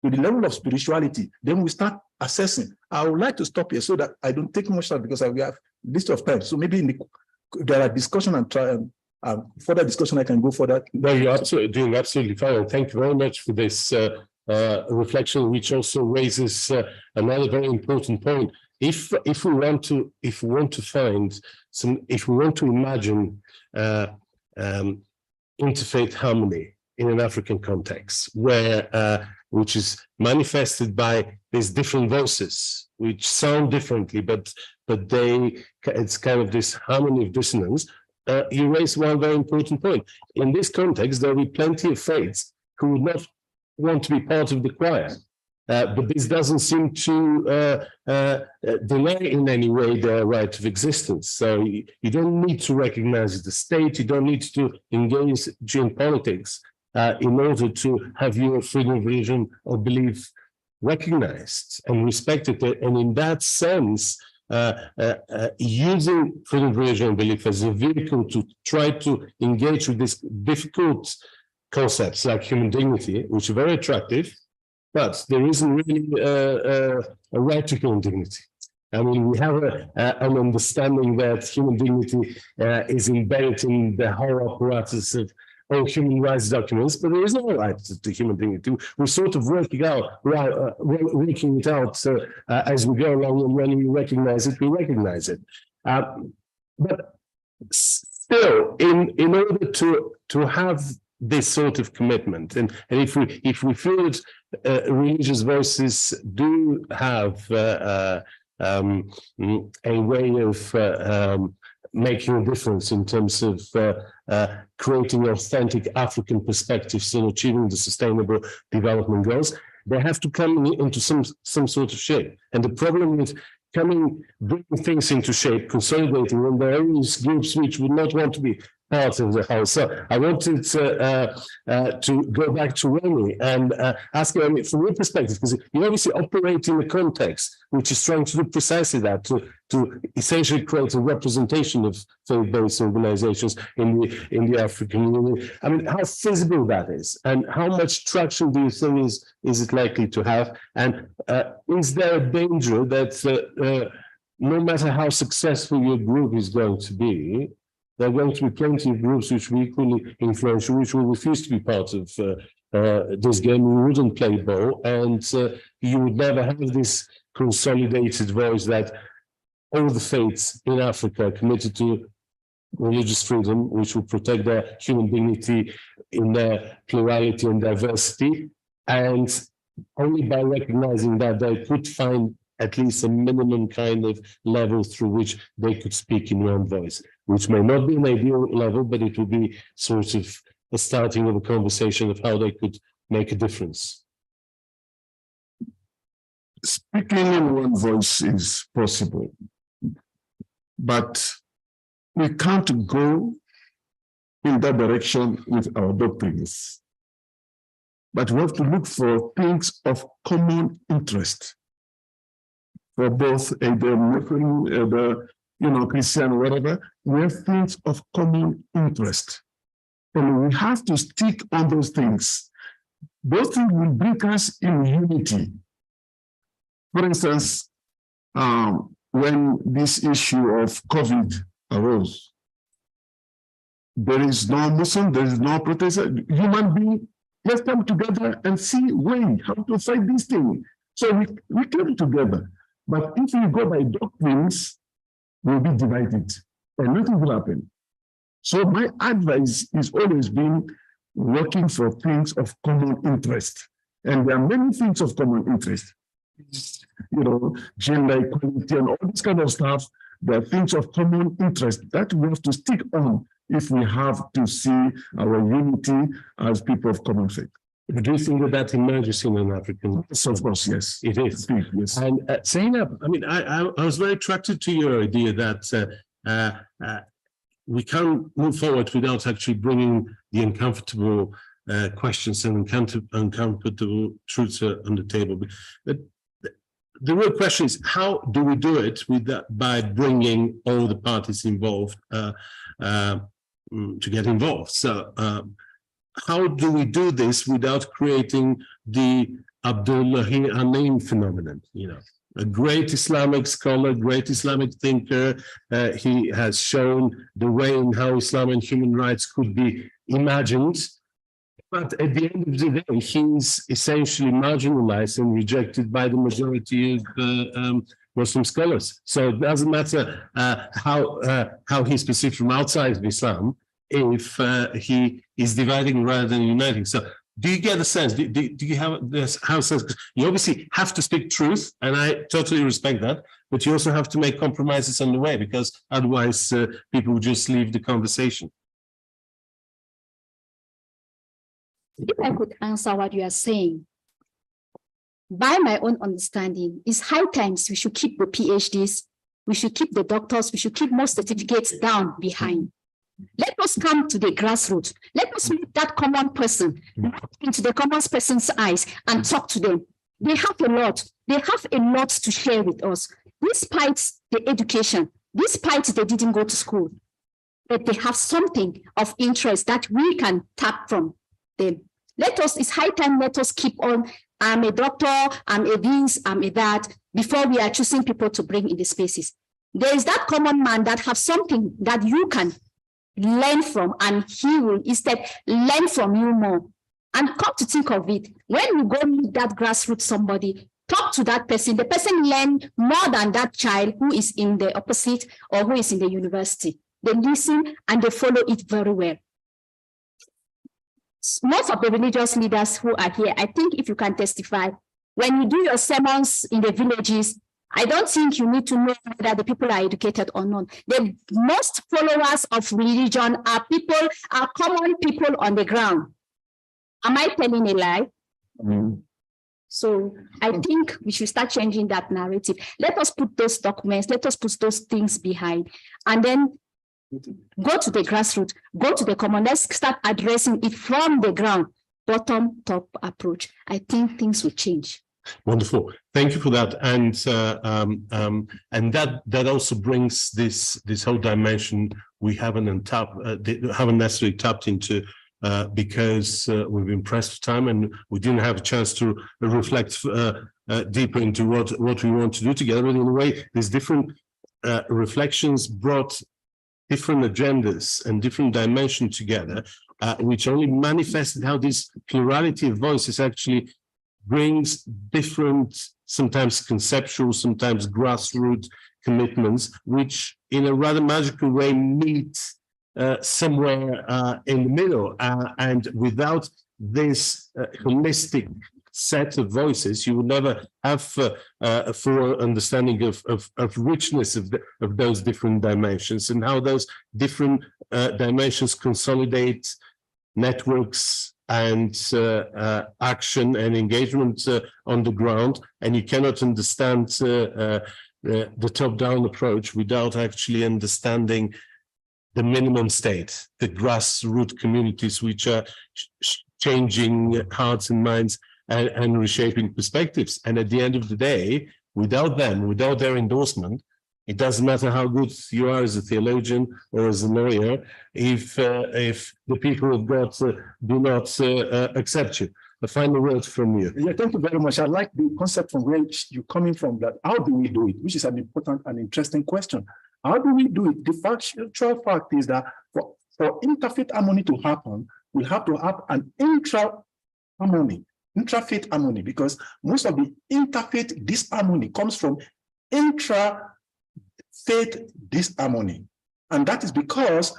to the level of spirituality. Then we start assessing. I would like to stop here so that I don't take much time, because we have a list of time. So maybe there are discussion and further discussion, I can go for that. No, you're doing absolutely fine. And thank you very much for this reflection, which also raises another very important point. If we want to imagine interfaith harmony in an African context, where which is manifested by these different voices which sound differently, but it's kind of this harmony of dissonance. You raise one very important point. In this context, there will be plenty of faiths who would not want to be part of the choir, but this doesn't seem to deny in any way their right of existence. So you don't need to recognize the state, you don't need to engage in politics in order to have your freedom of religion or belief recognized and respected. And in that sense, using freedom of religion and belief as a vehicle to try to engage with these difficult concepts like human dignity, which are very attractive, but there isn't really a right to human dignity. I mean, we have an understanding that human dignity is embedded in the whole apparatus of all human rights documents, but there is no right to human dignity. We're sort of working it out as we go along, and when we recognize it, we recognize it. But still, in order to have this sort of commitment, and if we feel that religious voices do have a way of making a difference in terms of creating authentic African perspectives and achieving the sustainable development goals, they have to come into some sort of shape. And the problem with bringing things into shape, consolidating, when there are groups which would not want to be part of the whole. So I wanted to go back to Remy and ask you, I mean, from your perspective, because you obviously operate in a context which is trying to do precisely that, to essentially create a representation of faith-based organizations in the African Union. I mean, how feasible that is, and how much traction do you think is it likely to have? And is there a danger that no matter how successful your group is going to be, there are going to be plenty of groups which will be equally influential, which will refuse to be part of this game, who wouldn't play ball, and you would never have this consolidated voice that all the faiths in Africa are committed to religious freedom, which will protect their human dignity in their plurality and diversity. And only by recognizing that, they could find at least a minimum kind of level through which they could speak in one voice, which may not be an ideal level, but it will be sort of a starting of a conversation of how they could make a difference. Speaking in one voice is possible, but we can't go in that direction with our doctrines. But we have to look for things of common interest for both either Muslim, Christian, whatever. We have things of common interest, and we have to stick on those things. Those things will bring us in unity. For instance, when this issue of COVID arose, there is no Muslim, there is no Protestant, human being. Let's come together and see how to fight this thing. So we came together. But if we go by doctrines, we'll be divided and nothing will happen. So my advice is always been working for things of common interest. And there are many things of common interest. Gender equality and all this kind of stuff. There are things of common interest that we have to stick on if we have to see our unity as people of common faith. Do you think that emerges in an African? Yes, of course, yes. It is. Yes. And Zainab, I mean, I was very attracted to your idea that we can't move forward without actually bringing the uncomfortable questions and uncomfortable truths on the table. But the real question is, how do we do it by bringing all the parties involved to get involved? So how do we do this without creating the Abdullahi Amin phenomenon? A great Islamic scholar, great Islamic thinker. He has shown the way in how Islam and human rights could be imagined. But at the end of the day, he's essentially marginalized and rejected by the majority of Muslim scholars. So it doesn't matter how he's perceived from outside of Islam, if he is dividing rather than uniting. So do you get a sense? Do you have this sense? You obviously have to speak truth, and I totally respect that, but you also have to make compromises on the way, because otherwise people will just leave the conversation. If I could answer what you are saying, by my own understanding, it's high times we should keep the PhDs, we should keep the doctors, we should keep more certificates down behind. Let us come to the grassroots. Let us meet that common person, look into the common person's eyes and talk to them. They have a lot. They have a lot to share with us. Despite the education, despite they didn't go to school, but they have something of interest that we can tap from them. It's high time, let us keep on. I'm a doctor, I'm a this, I'm a that, before we are choosing people to bring in the spaces. There is that common man that have something that you can learn from, and he will instead learn from you more. And come to think of it, when you go meet that grassroots somebody, talk to that person, the person learn more than that child who is in the opposite or who is in the university. They listen and they follow it very well. Most of the religious leaders who are here, I think if you can testify, when you do your sermons in the villages, I don't think you need to know whether the people are educated or not. The most followers of religion are common people on the ground. Am I telling a lie? So I think we should start changing that narrative. Let us put those documents, let us put those things behind. And then Go to the grassroots, go to the common. Let's start addressing it from the ground, bottom top approach. I think things will change. Wonderful. Thank you for that. And that also brings this whole dimension we haven't necessarily tapped into because we've been pressed for time and we didn't have a chance to reflect deeper into what we want to do together. But in a way, these different reflections brought different agendas and different dimensions together, which only manifested how this plurality of voices actually brings different, sometimes conceptual, sometimes grassroots commitments, which in a rather magical way meet somewhere in the middle. And without this holistic set of voices, you would never have a full understanding of richness of those different dimensions and how those different dimensions consolidate networks and action and engagement on the ground. And you cannot understand the top-down approach without actually understanding the minimum state, the grassroots communities which are changing hearts and minds and reshaping perspectives. And at the end of the day, without them, without their endorsement, it doesn't matter how good you are as a theologian or as a lawyer, if the people of God do not accept you. A final word from you. Yeah, thank you very much. I like the concept from where you're coming from, that how do we do it, which is an important and interesting question. How do we do it? The factual fact is that for interfaith harmony to happen, we have to have an intrafaith harmony, because most of the interfaith disharmony comes from intrafaith disharmony. And that is because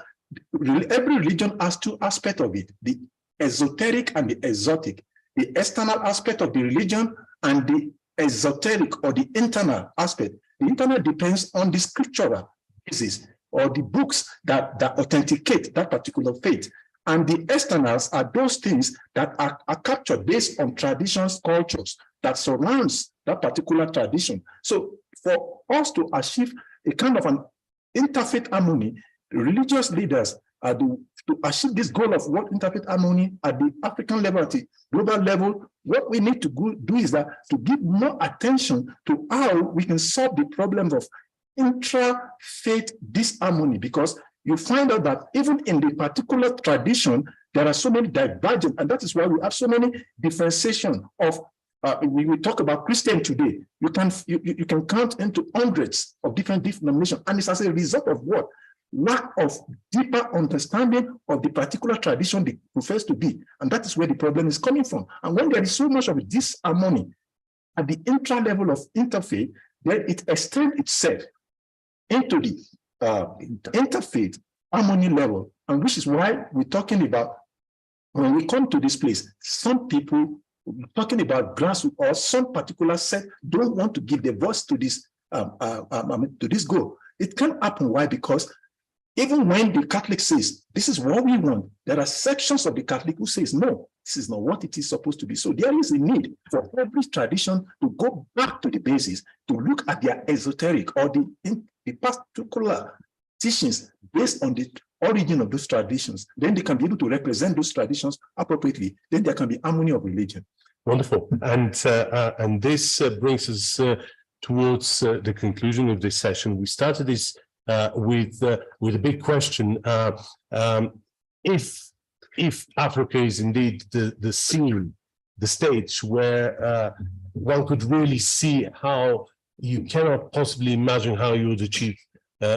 every religion has two aspects of it, the esoteric and the exotic, the external aspect of the religion and the exoteric or the internal aspect. The internal depends on the scriptural basis or the books that authenticate that particular faith. And the externals are those things that are captured based on traditions, cultures that surrounds that particular tradition. So for us to achieve a kind of an interfaith harmony, religious leaders are to achieve this goal of what interfaith harmony at the African level, at the global level. What we need to do is that to give more attention to how we can solve the problem of intra-faith disharmony, because you find out that even in the particular tradition, there are so many divergent, and that is why we have so many differentiation of, we will talk about Christian today. You can count into hundreds of different denominations, and it's as a result of what? Lack of deeper understanding of the particular tradition they profess to be. And that is where the problem is coming from. And when there is so much of disharmony at the intra level of interfaith, then it extends itself into the interfaith harmony level. And which is why we're talking about, when we come to this place, some people talking about grassroots or some particular set don't want to give their voice to this goal. It can happen. Why? Because even when the Catholic says, this is what we want, there are sections of the Catholic who says, no, this is not what it is supposed to be. So there is a need for every tradition to go back to the basis, to look at their esoteric or the particular teachings based on the origin of those traditions. Then they can be able to represent those traditions appropriately. Then there can be harmony of religion. Wonderful. And this brings us towards the conclusion of this session. We started this with a big question: if Africa is indeed the scene, the stage where one could really see how you cannot possibly imagine how you would achieve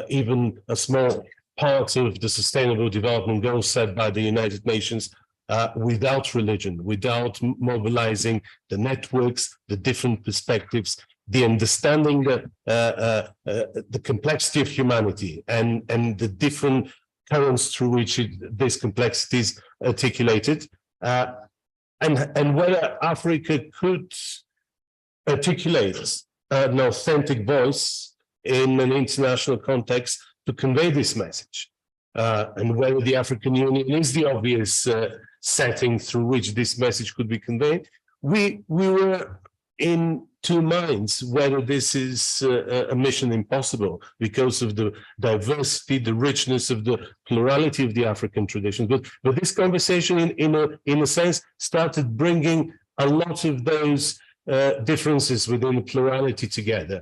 even a small part of the Sustainable Development Goals set by the United Nations without religion, without mobilizing the networks, the different perspectives, the understanding the complexity of humanity and the different currents through which this complexity is articulated, and whether Africa could articulate an authentic voice in an international context to convey this message, and whether the African Union is the obvious setting through which this message could be conveyed. We were in two minds whether this is a mission impossible because of the diversity, the richness of the plurality of the African traditions. But this conversation, in a sense, started bringing a lot of those differences within the plurality together,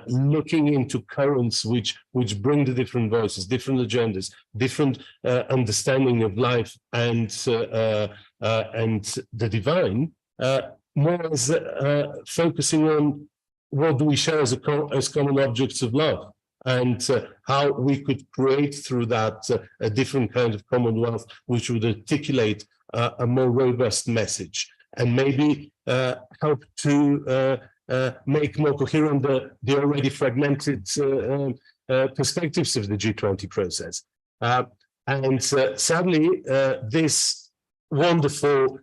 looking into currents which bring the different voices, different agendas, different understanding of life and the divine. More as focusing on what do we share as common objects of love, and how we could create through that a different kind of commonwealth which would articulate a more robust message, and maybe help to make more coherent the already fragmented perspectives of the G20 process. And sadly, this wonderful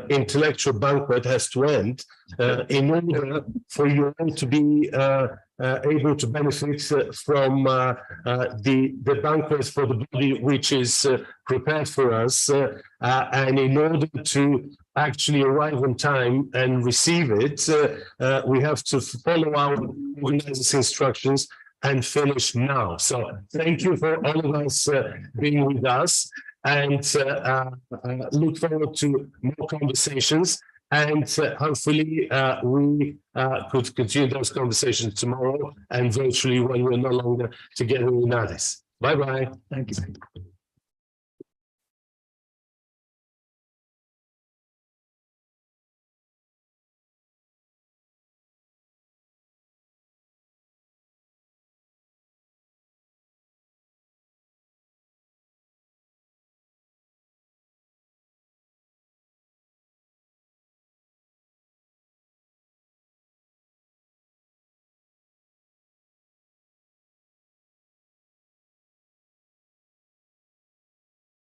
intellectual banquet has to end in order for you all to be able to benefit from the banquet for the body which is prepared for us, and in order to actually arrive on time and receive it, we have to follow our organizer's instructions and finish now. So thank you for all of us being with us, and look forward to more conversations, and hopefully we could continue those conversations tomorrow and virtually when we're no longer together in Addis. Bye-bye. Thank you.